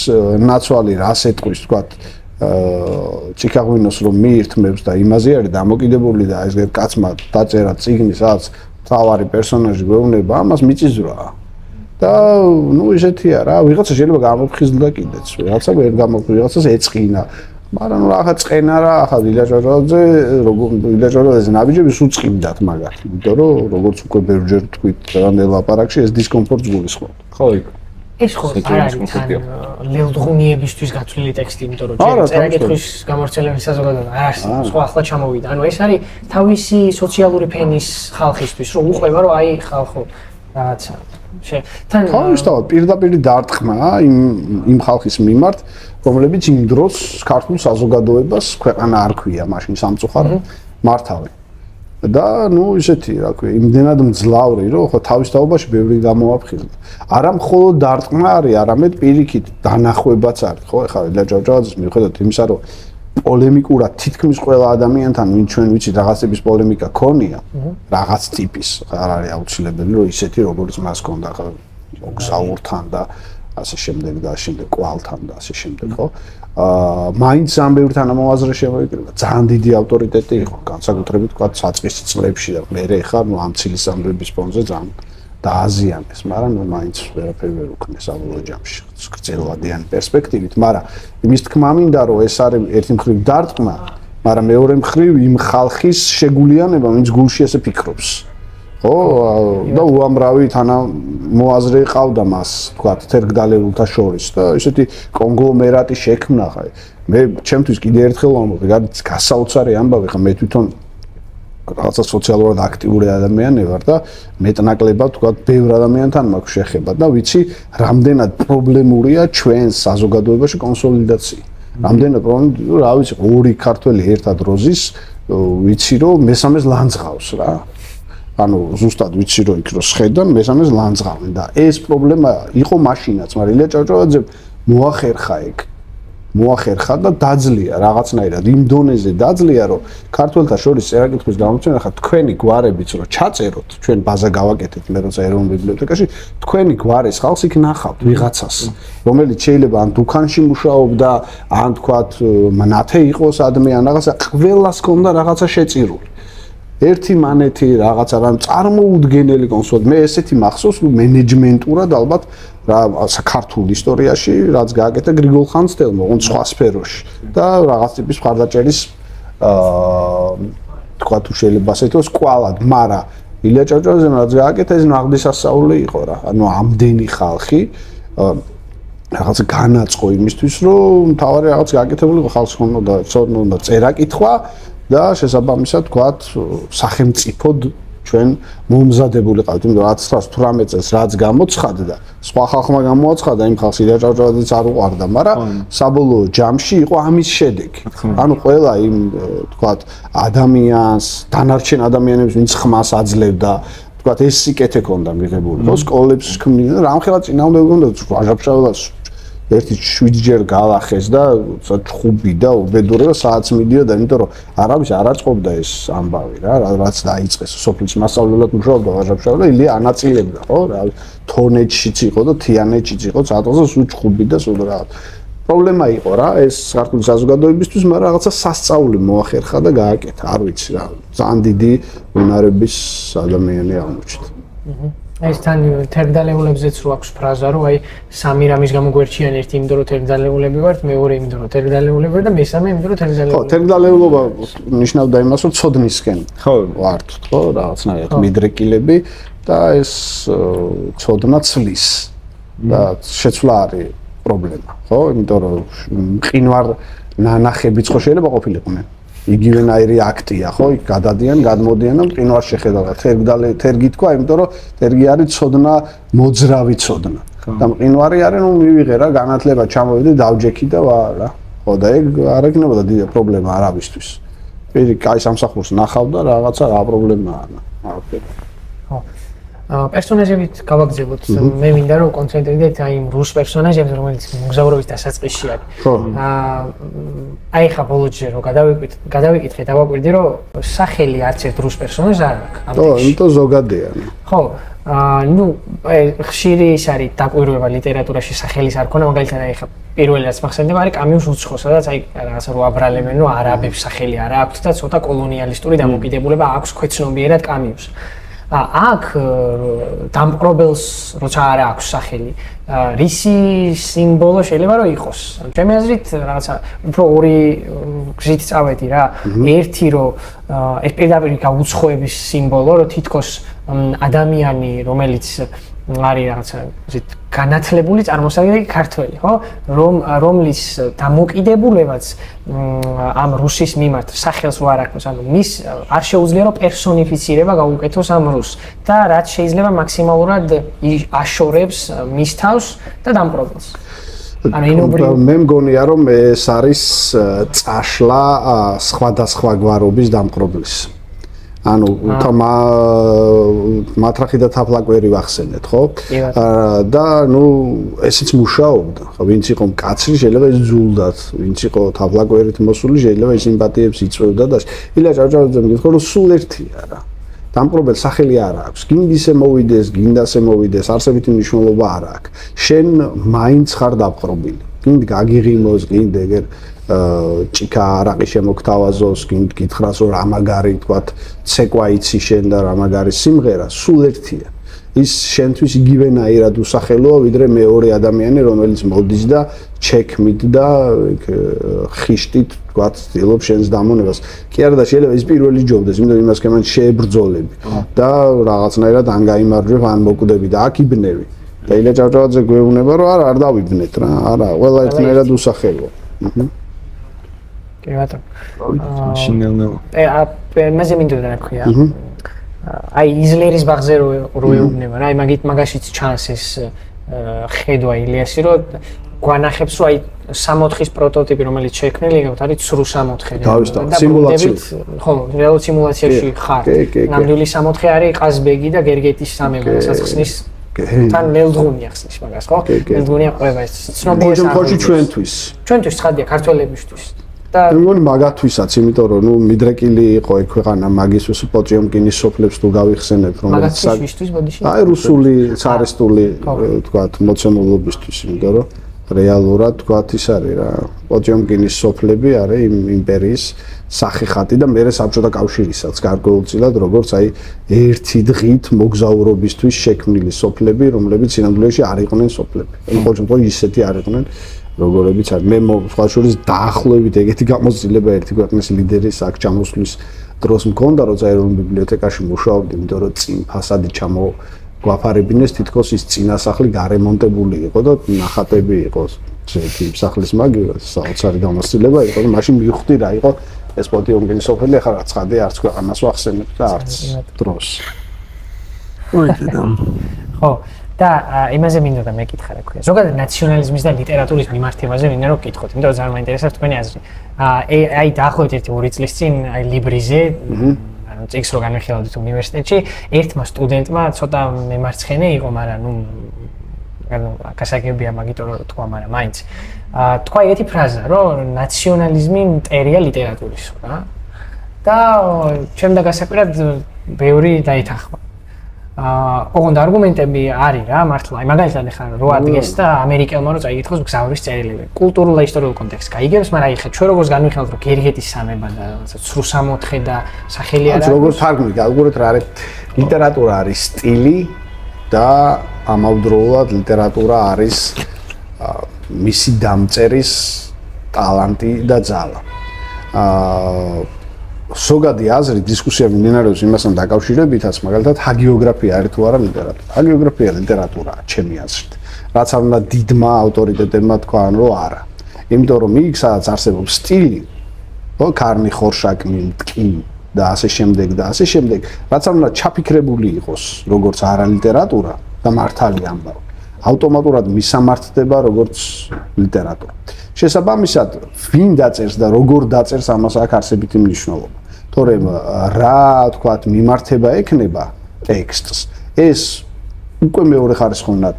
ნაცვალი რას ეტყვის, თქვათ, ციხაღვინოს რომ მიირთმევს და იმაზე არის დამოკიდებული და ეს კაცმა დაწერა წიგნი, სადაც მთავარი პერსონაჟი გვეუბნება, ამას მიწიზვრა. და ნუ ისეთია რა, ვიღაცა შეიძლება გამოფხიზლდა კიდეც, ვიღაცა ვერ გამოფხიზლდა, ვიღაცას ეწყინა. მაგრამ რა ახლა წენა რა, ახლა დილაჟოროძე, დილაჟოროძე ნაბიჯებს უწყინდათ მაგათ, იმიტომ რომ როგორც უკვე ბევრჯერ თქვით რამელ ლაპარაკში ეს დისკომფორტს გულისხმობთ. ხო, ეს ხო არ არის თან ლევდღუნიებისთვის გათვლილი ტექსტი, იმიტომ რომ წერა-კითხვის გამავრცელების საზოგადოება არ არის სხვა ახლა ჩამოვიდა. ანუ ეს არის თავისი სოციალური ფენის ხალხისთვის, რომ უყვება რომ აი ხალხო რაღაცა თან თავისთავად პირდაპირ დარტყმა იმ ხალხის მიმართ, რომლებიც იმ დროს ქართულ საზოგადოებას ქვეყანა არ ქვია, მაშინ სამწუხაროდ მართავენ. და ნუ ისეთი, რა ქვია, იმდენად მძლავრი, რომ ხო თავისთავადში ბევრი გამოაფხიზდა. არა მხოლოდ დარტყმა არის, არამედ პირიქით დანახვებაც არის, ხო, ეხლა ლეჯავჯავაძის მიუხედავად იმისა, რომ პოლემიკურად თითქმის ყველა ადამიანთან, ვინ ჩვენ ვიცით რაღაცების პოლემიკა ქონია, რაღაც ტიპის, არ არის აუცილებელი, რომ ისეთი როგორც მას ქონდა ხა ოქსაურთან და ასე შემდეგ და შემდეგ კვალთან და ასე შემდეგ, ხო? მაინც ამ ბევრ თანამოაზრე შემოიკრიბა. ძალიან დიდი ავტორიტეტი იყო, განსაკუთრებით თქვა საწყის წლებში და მე ხარ, ნუ ამ ცილის ამბების ფონზე ძალიან დააზიანეს, მაგრამ ნუ მაინც ვერაფერი ვერ უქნეს საბოლოო ჯამში. გრძელვადიანი პერსპექტივით, მაგრამ იმის თქმა მინდა, რომ ეს არის ერთი მხრივ დარტყმა, მაგრამ მეორე მხრივ იმ ხალხის შეგულიანება, ვინც გულში ესე ფიქრობს. ხო, და უამრავი თანამოაზრე ყავდა მას, თქვა, თერგდალებულთა შორის და ესეთი კონგლომერატი შექმნა ხა. მე ჩემთვის კიდე ერთხელ ვამბობ, გასაოცარი ამბავი ხა, მე თვითონ რაღაცა სოციალურად აქტიური ადამიანი ვარ და მეტნაკლებად თქვა, ბევრ ადამიანთან მაქვს შეხება და ვიცი, რამდენად პრობლემურია ჩვენ საზოგადოებაში კონსოლიდაცია. რამდენად პრობლემურია, რა ვიცი, ორი ქართველი ერთად როზის, ვიცი, რომ მესამეს ლანძღავს რა. ანუ ზუსტად ვიცი რომ იქ რო შედან მესამეს ლანძღავენ და ეს პრობლემა იყო მაშინაც, მაგრამ ილია ჭავჭავაძემ მოახერხა და დაძლია რაღაცნაირად იმ დონეზე დაძლია რომ ქართველთა შორის წერა-კითხვის გამოცემა ხა თქვენი გვარებიც რო ჩაწეროთ, ჩვენ ბაზა გავაკეთეთ მე როცა ეროვნულ ბიბლიოთეკაში, თქვენი გვარის ხალხს იქ ნახავთ ვიღაცას, რომელიც შეიძლება ან დუქანში მუშაობდა, ან თქვათ ნათე იყო სადმე, ან რაღაცა ყველას ჰქონდა რაღაცა შეწირული. ერთი მანეთი რაღაცა რამ წარმოუდგენელი კონსოლი. მე ესეთი მახსოვს მენეჯმენტურად ალბათ რა საქართველოს ისტორიაში რაც გააკეთა გრიგოლ ხანძთელმა, ოღონდ სხვა სფეროში და რაღაც ტიპის მხარდაჭერის თქვა თუ შეიძლება ასე ითქვას კვალად, მაგრამ ილია ჭავჭავაძემ რაც გააკეთა ეს ნაღდისასწაული იყო რა. ანუ ამდენი ხალხი რაღაც განაწყო იმისთვის, რომ თავარი რაღაც გააკეთებულიყო ხალხს უნდა წერა-კითხვა და შესაბამისად თქვათ სახელმწიფოდ ჩვენ მომზადებული ყავთ, იმიტომ რომ 1918 წელს რაც გამოცხადდა, სხვა ხალხმა გამოაცხადა, იმ ხალხს იდაჭავჭავადაც არ უყვარდა, მაგრამ საბოლოო ჯამში იყო ამის შედეგი. ანუ ყველა იმ თქვათ ადამიანს, დანარჩენ ადამიანებს, ვინც ხმას აძლევდა, თქვათ ეს სიკეთე ქონდა მიღებული, ხო, სკოლებს ქმნიდა, რამხელა წინააღმდეგ უნდა ვაჟაფშაველას ერთი 7-ჯერ galახეს და ჭხუბი და უბედურება საათს მიდიოდა, იმიტომ რომ არავის არ აწყობდა ეს ამბავი რა, რაც დაიწყეს სოფლის მასწავლებლად მუშაობდა ვაჟაფშაველა, ილია ანაწილებდა, ხო, რა თონეთშიც იყო და თიანეთშიც იყო, ცალკეზე სულ ჭხუბი და სულ რაღაც. პრობლემა იყო რა, ეს საქართველოს საზოგადოებისთვის, მაგრამ რაღაცა სასწაული მოახერხა და გააკეთა, არ ვიცი რა, ძალიან დიდი უნარების ადამიანი აღმოჩნდა. ეს თან თერგდალებულებზეც რო აქვს ფრაზა, რომ აი სამი რამის გამო გვერდჩიან, ერთი იმიტომ რომ თერგდალებულები ვართ, მეორე იმიტომ რომ თერგდალებულები ვარ და მესამე იმიტომ რომ თერგდალებულები. ხო, თერგდალებულობა ნიშნავდა იმას, რომ ცოდნისკენ ვართ, ხო, რაღაცნაირად მიდრეკილები და ეს ცოდნა ცლის და შეცვლა არის პრობლემა, ხო? იმიტომ რომ მყინვარ ნანახებიც ხო შეიძლება ყოფილიყვნენ. იგივენაირი აქტია, ხო? იქ გადადიან, გადმოდიან და მყინვარს შეხედავდა. თერგი თქვა, იმიტომ რომ თერგი არის ცოდნა, მოძრავი ცოდნა. და მყინვარი არის, ნუ მივიღე რა, განათლება ჩამოვიდე, დავჯექი და რა. ხო, და ეგ არ ეკნებოდა დიდი პრობლემა არავისთვის. პირი კაი სამსახურს ნახავ და რაღაცა რა პრობლემაა. ხო. პერსონაჟებით გავაგზავნოთ. მე მინდა რომ კონცენტრირდეთ აი იმ რუს პერსონაჟებზე, რომელიც მოგზაურობის დასაწყისში არის. ხო. აი ხა ბოლოჯერ რომ გადავიკითხე, დავაკვირდი რომ სახელი არც ერთ რუს პერსონაჟს არ აქვს. ხო, იმიტომ ზოგადია. ხო. ნუ ხშირი ის არის დაკვირვება ლიტერატურაში სახელის არ ქონა, მაგალითად აი ხა პირველი რაც მახსენდება არის კამიუს უცხო, სადაც აი რაღაცა რო აბრალებენ, რომ არაბებს სახელი არ აქვს და ცოტა კოლონიალისტური დამოკიდებულება აქვს ქვეცნობიერად კამიუს. აქ დამპყრობელს როცა არ აქვს სახელი, რისი სიმბოლო შეიძლება რომ იყოს? ჩემი აზრით რაღაცა უფრო ორი გზით წავედი რა. ერთი რომ ეს პირდაპირ გაუცხოების სიმბოლო, რომ თითქოს ადამიანი, რომელიც არის რაღაცა ისეთ განათლებული წარმოსაგრელი ქართველი, ხო? რომლის დამოკიდებულებაც ამ რუსის მიმართ სახელს ვარ აქვს, ანუ მის არ შეუძლია რომ პერსონიფიცირება გაუკეთოს ამ რუსს და რაც შეიძლება მაქსიმალურად აშორებს მის თავს და დამპყრობელს. მე მგონია რომ ეს არის წაშლა სხვადასხვა გვარობის დამპყრობლის. ანუ მათრახი და თაფლაკვერი ვახსენეთ, ხო? და ნუ ესეც მუშაობდა. ხო, ვინც იყო მკაცრი, შეიძლება ის ძულდათ, ვინც იყო თაფლაკვერით მოსული, შეიძლება ის სიმპათიებს იწვევდა და ილია ჭავჭავაძემ გითხრა, რომ სულ ერთია რა. დამპყრობელს სახელი არ აქვს. გინდისე მოვიდეს, გინდასე მოვიდეს, არსებითი მნიშვნელობა არ აქვს. შენ მაინც ხარ დამპყრობილი. გინდ გაგიღიმოს, გინდ ეგერ ჭიქა არაყი შემოგთავაზოს, გინდ გითხრას რომ რა მაგარი თქვათ ცეკვა იცი შენ და რა მაგარი სიმღერა, სულ ერთია. ის შენთვის იგივენაირად უსახელოა, ვიდრე მეორე ადამიანი, რომელიც მოდის და ჩექმით და ხიშტით თქვათ ცდილობს შენს დამონებას. კი არა და შეიძლება ის პირველი ჯობდეს, იმიტომ იმას კემან შეებრძოლები და რაღაცნაირად ან გაიმარჯვებ, ან მოკვდები და აქ იბნევი. და ილია ჭავჭავაძე გვეუბნება რომ არ დავიბნეთ რა, არა, ყველა ერთნაირად usახელოა. კი ბატონო. შინელნელა. მაზე მინდოდა რა ქვია. აი იზლერის ბაღზე რო ეუბნება რა, აი მაგაშიც ჩანს ეს ხედვა ილიასი, რომ გვანახებს რომ აი 64-ის პროტოტიპი, რომელიც შექმნილი იქნება, არის ცრუ 64. და სიმულაციით. ხო, რეალურ სიმულაციაში ხარ. ნამდვილი 64 არის ყაზბეგი და გერგეტის სამება, სადაც ხსნის თან მელდღუნი ახსნის მაგას, ხო? მელდღუნი ყვება ეს ცნობილი სამება. ჩვენთვის. ჩვენთვის ხადია ქართველებისთვის. და მე მგონი მაგათვისაც, იმიტომ რომ ნუ მიდრეკილი იყო ეგ ქვეყანა მაგის პოჭიომკინის სოფლებს თუ გავიხსენებ, რომელიც აი რუსული, цаრისტული, თქვათ, მოცემულობისთვის, იმიტომ რომ რეალურად თქვათ ის არის რა, პოჭიომკინის სოფლები არის იმ იმპერიის სახეხატი და მეორე საბჭოთა კავშირისაც გარკვეულწილად როგორც აი ერთი დღით მოგზაურობისთვის შექმნილი სოფლები, რომლებიც სინამდვილეში არ იყვნენ სოფლები. ანუ ყოველ ისეთი არ იყვნენ როგორებიც არის. მე სხვა შორის დაახლოებით ეგეთი გამოცდილება ერთი ქვეყნის ლიდერის აქ ჩამოსვლის დროს მქონდა, როცა ეროვნულ ბიბლიოთეკაში მუშაობდი, იმიტომ რომ წინ ფასადი ჩამოგვაფარებინეს, თითქოს ის წინასახლი გარემონტებული იყო და ნახატები იყო ერთი სახლის მაგივრა, საოცარი გამოცდილება იყო და მაშინ მივხვდი რა იყო ეს პოჭიომკინის სოფელი, ახლა რა ცხადია, არც ქვეყანას ვახსენებ და არც დროს. ხო და იმაზე მინდა და მეკითხა რა ქვია. ზოგადად ნაციონალიზმის და ლიტერატურის მიმართებაზე მინდა რომ გკითხოთ, იმიტომ რომ ძალიან მაინტერესებს თქვენი აზრი. აი დაახლოებით 1-2 წლის წინ აი ლიბრიზე წიგნს რო განვიხილავდით უნივერსიტეტში, ერთმა სტუდენტმა ცოტა მემარცხენე იყო, მაგრამ გასაგებია მაგითო რომ თქვა, მაგრამ მაინც თქვა ეგეთი ფრაზა, რომ ნაციონალიზმი მტერია ლიტერატურის, რა. და ჩემდა გასაკვირად ბევრი დაითანხმა. ოღონდ არგუმენტები არის რა, მართლა. აი მაგალითად ახლა რო ადგეს და ამერიკელმა რო წაიგითხოს გზავრის წერილები. კულტურულ და ისტორიულ კონტექსტს გაიგებს, მაგრამ აი ხა ჩვენ როგორც განვიხილავთ რომ გერგეთის სამება და სრუსამოთხე და სახელი არა. როგორც თარგმნი, გაგურეთ რა არის ლიტერატურა არის სტილი და ამავდროულად ლიტერატურა არის მისი დამწერის ტალანტი და ძალა. ზოგადი აზრი დისკუსია მიმდინარეობს იმასთან დაკავშირებითაც, მაგალითად, ჰაგიოგრაფია არის თუ არა ლიტერატურა. ჰაგიოგრაფია ლიტერატურაა, ჩემი აზრით. რაც არ უნდა დიდმა ავტორიტეტებმა თქვან, რომ არა. იმიტომ რომ იქ სადაც არსებობს სტილი, კარნი, ხორშაკი, მტკი და ასე შემდეგ და ასე შემდეგ, რაც არ უნდა ჩაფიქრებული იყოს, როგორც არა ლიტერატურა და მართალი ამბავი. ავტომატურად მისამართდება როგორც ლიტერატურა. შესაბამისად, ვინ დაწერს და როგორ დაწერს, ამას აქვს არსებითი მნიშვნელობა. თორემ რა თქვათ მიმართება ექნება ტექსტს, ეს უკვე მეორე ხარისხოვნად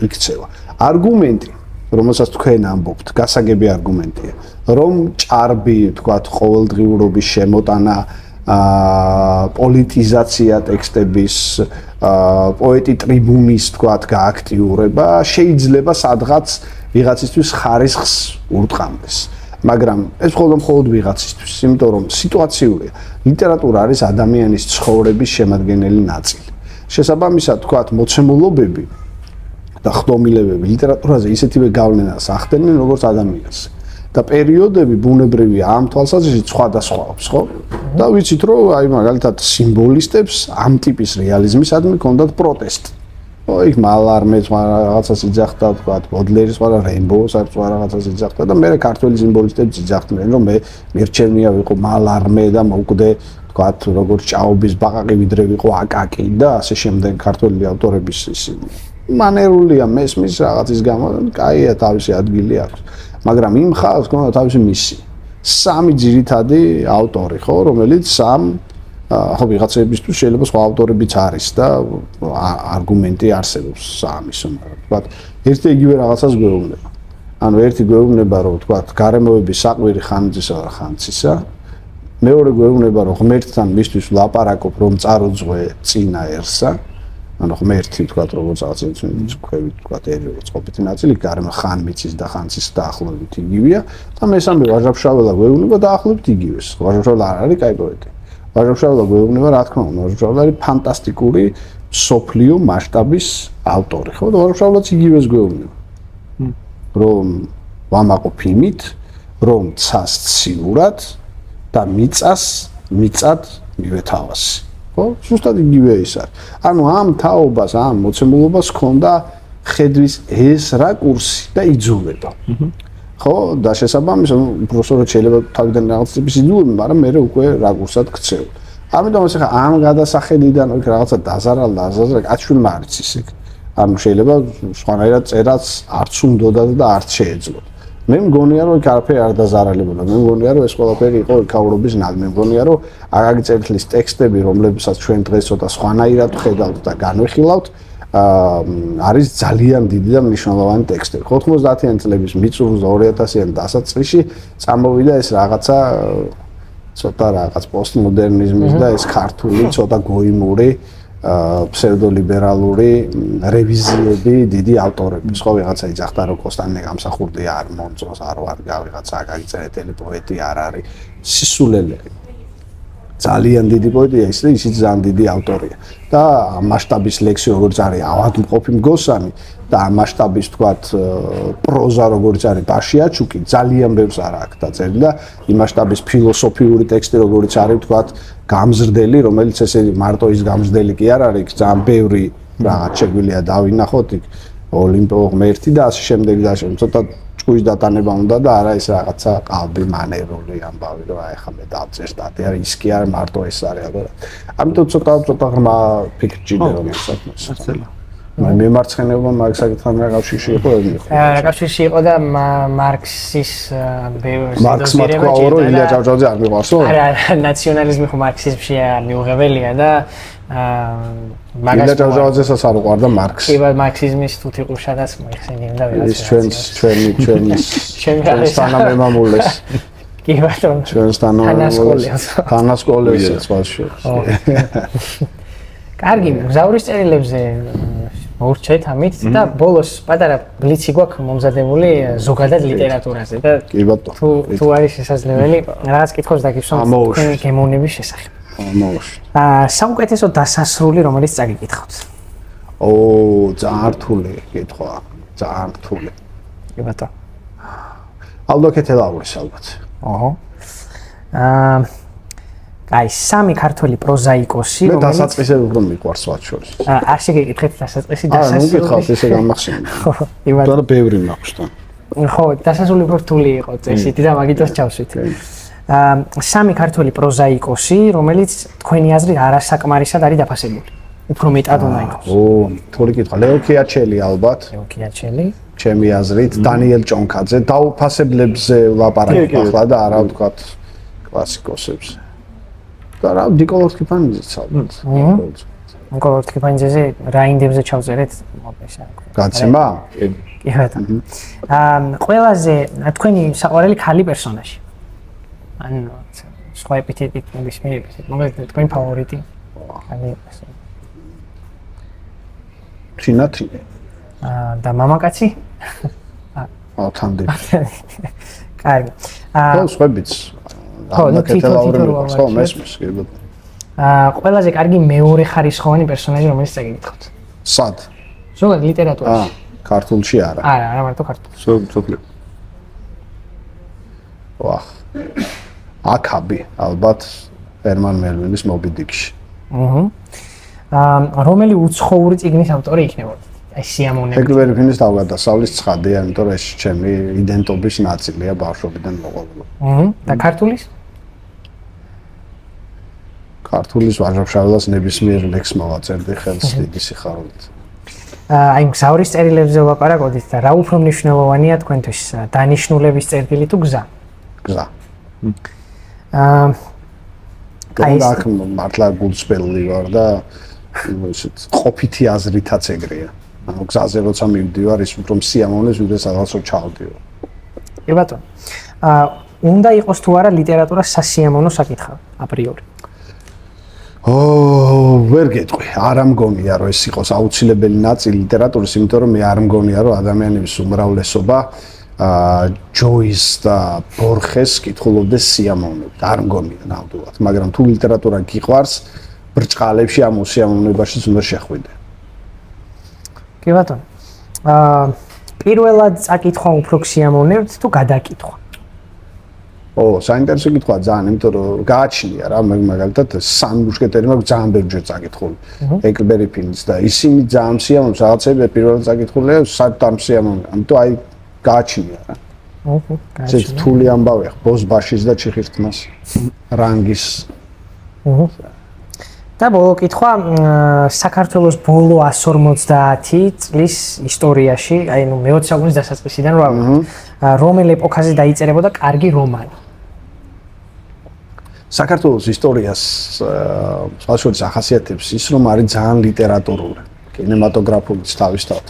იქცევა. არგუმენტი, რომელსაც თქვენ ამბობთ, გასაგები არგუმენტია, რომ ჭარბი, თქვათ, ყოველდღიურობის შემოტანა, პოლიტიზაცია ტექსტების, პოეტი ტრიბუნის, თქვათ, გააქტიურება შეიძლება სადღაც ვიღაცისთვის ხარისხს ურტყამდეს. მაგრამ ეს მხოლოდ ვიღაცისთვის, იმიტომ რომ სიტუაციურია. ლიტერატურა არის ადამიანის ცხოვრების შემადგენელი ნაწილი. შესაბამისად, თქვათ, მოცემულობები და ხდომილებები ლიტერატურაზე ისეთივე გავლენას ახდენენ, როგორც ადამიანს. და პერიოდები ბუნებრივია ამ თვალსაზრისით სხვადასხვაობს, ხო? და ვიცით, რომ აი მაგალითად სიმბოლისტებს ამ ტიპის რეალიზმისადმი ჰქონდათ პროტესტი. იქ მალარმეც რაღაცას იძახდა, თქვათ, ბოდლერის ყველა რეინბოუს არც რაღაცას იძახდა და მე ქართველი სიმბოლისტებს იძახდნენ, რომ მე მირჩევნია ვიყო მალარმე და მოვკვდე, თქვათ, როგორც ჭაობის ბაყაყი ვიდრე ვიყო აკაკი და ასე შემდეგ ქართველი ავტორების ის მანერულია მესმის რაღაცის გამო, კაია თავისი ადგილი აქვს. მაგრამ იმ ხალხს ქონდა თავისი მისია. სამი ძირითადი ავტორი, ხო, რომელიც ხო ვიღაცებისთვის შეიძლება სხვა ავტორებიც არის და არგუმენტი არსებობს სამის, მაგრამ ერთი იგივე რაღაცას გვეუბნება. ანუ ერთი გვეუბნება, რომ თქვათ, გარემოების საყვირი ხანძისა და ხანცისა, მეორე გვეუბნება, რომ ღმერთთან მისთვის ვლაპარაკობ, რომ წარუძღვე წინა ერსა. ანუ ღმერთი, თქვათ, როგორც რაღაც ქვევით, თქვათ, წყობითი ნაწილი, გარემო ხანმიცის და ხანცის დაახლოებით იგივეა და მესამე ვაჟა-ფშაველა გვეუბნება დაახლოებით იგივეს. ვაჟა-ფშაველა არ არის კაი პოეტი. ვაჟა-ფშაველა გვეუბნება, რა თქმა უნდა, ვაჟა-ფშაველა არის ფანტასტიკური სოფლიო მასშტაბის ავტორი, ხო? და ვაჟა-ფშაველაც იგივეს გვეუბნება. რომ ვამაყობ იმით, რომ ცას ციურად და მიწად მივეთავასი. ხო? ზუსტად იგივე ის არის. ანუ ამ თაობას, ამ მოცემულობას ჰქონდა ხედვის ეს რაკურსი და იძულება. ხო? და შესაბამისად, უბრალოდ შეიძლება თავიდან რაღაც ტიპის იძულება, მაგრამ მე უკვე რაკურსად ქცევ. ამიტომ ეს ხა ამ გადასახედიდან რაღაცა დაზარალდა, კაცშვილმა არც ისე. ანუ შეიძლება სხვანაირად წერაც არც უნდოდა და არც შეეძლო. მე მგონია რომ იქ არაფერი არ დაზარალებულა. მე მგონია რომ ეს ყველაფერი იყო ეკაურობის ნადმე. მე მგონია რომ აგაგი წერტლის ტექსტები, რომლებსაც ჩვენ დღეს ცოტა სხვანაირად ვხედავთ და განვიხილავთ, არის ძალიან დიდი და მნიშვნელოვანი ტექსტები. 90-იან წლების მიწურულს 2000-იან დასაწყისში წამოვიდა ეს რაღაცა ცოტა რაღაც პოსტმოდერნიზმის და ეს ქართული ცოტა გოიმური ფსევდოლიბერალური რევიზიები დიდი ავტორების, ხო, ვიღაცა იძახდა რომ კოსტანე გამსახურდია არ მომწონს, არ ვარგა, ვიღაცა აგაგიწერეთელი პოეტი არ არის, სისულელე. ძალიან დიდი პოეტია ის და ისიც ძალიან დიდი ავტორია. და მასშტაბის ლექსი როგორც არის ავადმყოფი მგოსანი და მასშტაბის თქვათ პროზა როგორც არის ბაშიაჩუკი ძალიან ბევრს არა აქვს დაწერილი და იმ მასშტაბის ფილოსოფიური ტექსტი როგორც არის თქვათ გამზრდელი, რომელიც ესე მარტო ის გამზრდელი კი არ არის, ძალიან ბევრი რაღაც შეგვიძლია დავინახოთ იქ ოლიმპო ღმერთი და ასე შემდეგ და ასე ცოტა ჭკუის დატანება უნდა და არა ეს რაღაცა ყალბი მანერული ამბავი რომ აი ხა მე დავწერ სტატია არა ის კი არ მარტო ეს არის ალბათ. ამიტომ ცოტა ღრმა ფიქრი ჭირდება რომ საქმეს. მემარცხენეობა მაგ საკითხთან რა კავშირში იყო ეს იყო. რა კავშირში იყო და მარქსის მარქსმა თქვა რომ ილია ჭავჭავაძე არ მიყვარსო? არა, ნაციონალიზმი ხო მარქსიზმში მიუღებელია და მაგას ილია ჭავჭავაძესაც არ უყვარდა მარქსი. კი, მარქსიზმის თუთი ყურშადაც მოიხსენიებდა ვიღაცა. ის ჩვენს თანამემამულეს. კი ბატონო. ჩვენს თანასკოლესაც ვაშო. კარგი, მგზავრის წერილებზე მოვურჩეთ ამით და ბოლოს პატარა ბლიცი გვაქვს მომზადებული ზოგადად ლიტერატურაზე და კი ბატონო. თუ არის შესაძლებელი რაღაც კითხვას დაგისვამ თქვენი გემოვნების შესახებ. საუკეთესო დასასრული რომელიც წაგიკითხავთ. ძალიან რთული კითხვა, ძალიან რთული. კი ბატონო. ალდო კეთელაურის ალბათ. აი, სამი ქართველი პროზაიკოსი, მე დასაწყისები უფრო მიყვარს მათ შორის. არ შეგეკითხეთ დასაწყისი ნუ გითხავთ ესე გამახსენებთ. იმან და ბევრი მაქვს თან. ხო, დასასრული უფრო რთული იყო წესითი და მაგიტოს ჩავშვით. სამი ქართველი პროზაიკოსი, რომელიც თქვენი აზრით არასაკმარისად არის დაფასებული. უფრო მეტად უნდა იყოს. რთული კითხვა. ლეო ქიაჩელი ალბათ. ლეო ქიაჩელი. ჩემი აზრით, დანიელ ჭონქაძე, დაუფასებლებზე ვლაპარაკობ ახლა და არა ვთქვათ კლასიკოსებს. და რა ნიკოლოზ კიფანიძეც ალბათ. ნიკოლოზ კიფანიძეზე რა ინდებზე ჩავწერეთ მოგესა. გაცემა? კი ბატონო. ყველაზე თქვენი საყვარელი ქალი პერსონაჟი. ანუ სხვა ეპითეტით მოგისმენთ ეპითეტ. მოგეთ თქვენი ფავორიტი? ქალი პერსონაჟი. ჩინათი. და მამაკაცი? თანდები. კარგი. ხო, სხვაებიც. ხო, მესმის, კი ბატონო. ყველაზე კარგი მეორე ხარისხოვანი პერსონაჟი რომელიც წაგიკითხავთ. სად? ზოგადად ლიტერატურაში. ქართულში არა. არა, მარტო ქართულში. სოფლიო. ვახ. აკაბი, ალბათ ჰერმან მელვილის მობი დიკში. რომელი უცხოური წიგნის ავტორი იქნებოდა? აი სიამოვნებით. ეკლბერი ფინის დავგადასავლის ცხადია, იმიტომ რომ ეს ჩემი იდენტობის ნაწილია ბავშვობიდან მოყოლებული. და ქართულის? ქართულის ვაჟა-ფშაველას ნებისმიერ ლექს მოვაწერდი ხელს დიდი სიხარულით. აი მგზავრის წერილებზე ვლაპარაკობთ და რა უფრო მნიშვნელოვანია თქვენთვის დანიშნულების წერტილი თუ გზა? გზა. აი აქ მართლა გულწრფელი ვარ და ისეთ ყოფითი აზრითაც ეგრეა. ანუ გზაზე როცა მივდივარ ის უფრო სიამოვნეს ვიდრე სადღაცო ჩავდივარ. კი ბატონო. უნდა იყოს თუ არა ლიტერატურა სასიამოვნო საკითხი აპრიორი? ვერ გეტყვი, არ მგონია რომ ეს იყოს აუცილებელი ნაწილი ლიტერატურის, იმიტომ რომ მე არ მგონია რომ ადამიანების უმრავლესობა ჯოის და ბორხეს კითხულობდეს სიამოვნებით. არ მგონია ნამდვილად, მაგრამ თუ ლიტერატურა გიყვარს, ბრჭყალებში ამ უსიამოვნებაშიც უნდა შეხვიდე. კი ბატონო. პირველად წაკითხვა უფრო სიამოვნებთ თუ გადაკითხვა? საინტერესო კითხვაა ძალიან, იმიტომ რომ გააჩნია რა, მაგალითად სამ მუშკეტერი მაქვს ძალიან ბევრჯერ წაკითხული. ეკლბერი ფინის და ისინი ძალიან სიამოვნებს, რაღაცები პირველად წაკითხულია, საერთოდ არ სიამოვნებენ. ამიტომ აი გააჩნია რა. ეს რთული ამბავია, ბოსბაშის და ჩიხირთმას რანგის. და ბოლო კითხვა, საქართველოს ბოლო 150 წლის ისტორიაში, აი ნუ მე-20 საუკუნის დასაწყისიდან რომელ ეპოქაზე დაიწერებოდა კარგი რომანი? საქართველოს ისტორიას სხვადასხვა ახასიათებს ის, რომ არის ძალიან ლიტერატურული, კინემატოგრაფულიც თავისთავად.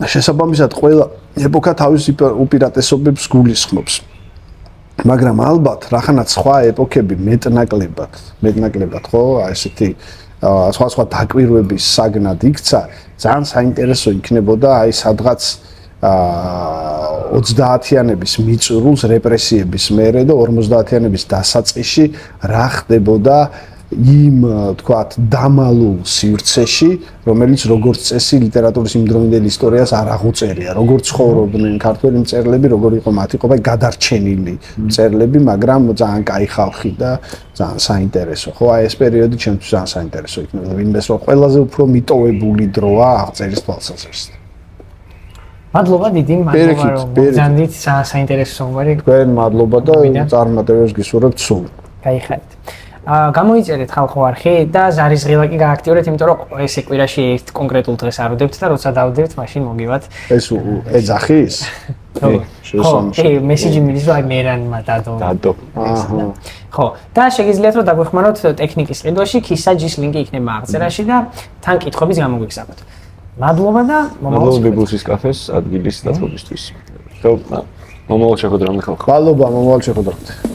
შესაბამისად, ყველა ეპოქა თავის უპირატესობებს გულისხმობს. მაგრამ ალბათ, რახანაც სხვა ეპოქები მეტნაკლებად, ხო, ესეთი სხვა დაკვირვების საგნად იქცა, ძალიან საინტერესო იქნებოდა აი სადღაც 30-იანების მიწურულს რეპრესიების მერე და 50-იანების დასაწყისში რა ხდებოდა იმ თქვათ დამალულ სივრცეში, რომელიც როგორც წესი ლიტერატურის იმდროინდელი ისტორიას არ აღუწერია, როგორც ცხოვრობდნენ ქართველი მწერლები, როგორ იყო მათი ყოფა გადარჩენილი მწერლები, მაგრამ ძალიან კაი ხალხი და ძალიან საინტერესო. ხო, აი ეს პერიოდი ჩემთვის ძალიან საინტერესო იქნება, ვინმეს რომ ყველაზე უფრო მიტოვებული დროა აღწერის თვალსაზრისით. მადლობა დიდი, მადლობა რომ მოგზავნით საინტერესო საუბარი. თქვენ მადლობა და წარმატებებს გისურვებთ სულ. გაიხარეთ. გამოიწერეთ ხალხო არხი და ზარის ღილა კი გააქტიურეთ, იმიტომ რომ ეს კვირაში ერთ კონკრეტულ დღეს არ ვდებთ და როცა დავდებთ, მაშინ მოგივათ. ეს ეძახის? ხო, მესიჯი მიდის რომ აი მერანმა დადო. აჰა. ხო, და შეგიძლიათ რომ დაგვეხმაროთ ტექნიკის ყიდვაში, ქისაჯის ლინკი იქნება აღწერაში და თან კითხვების გამოგვიგზავნოთ. მადლობა და მადლობა ბიბლიის კაფეს ადგილის დათმობისთვის. ხო, მომავალ შეხვედრამდე ხალხო. მადლობა, მომავალ შეხვედრამდე.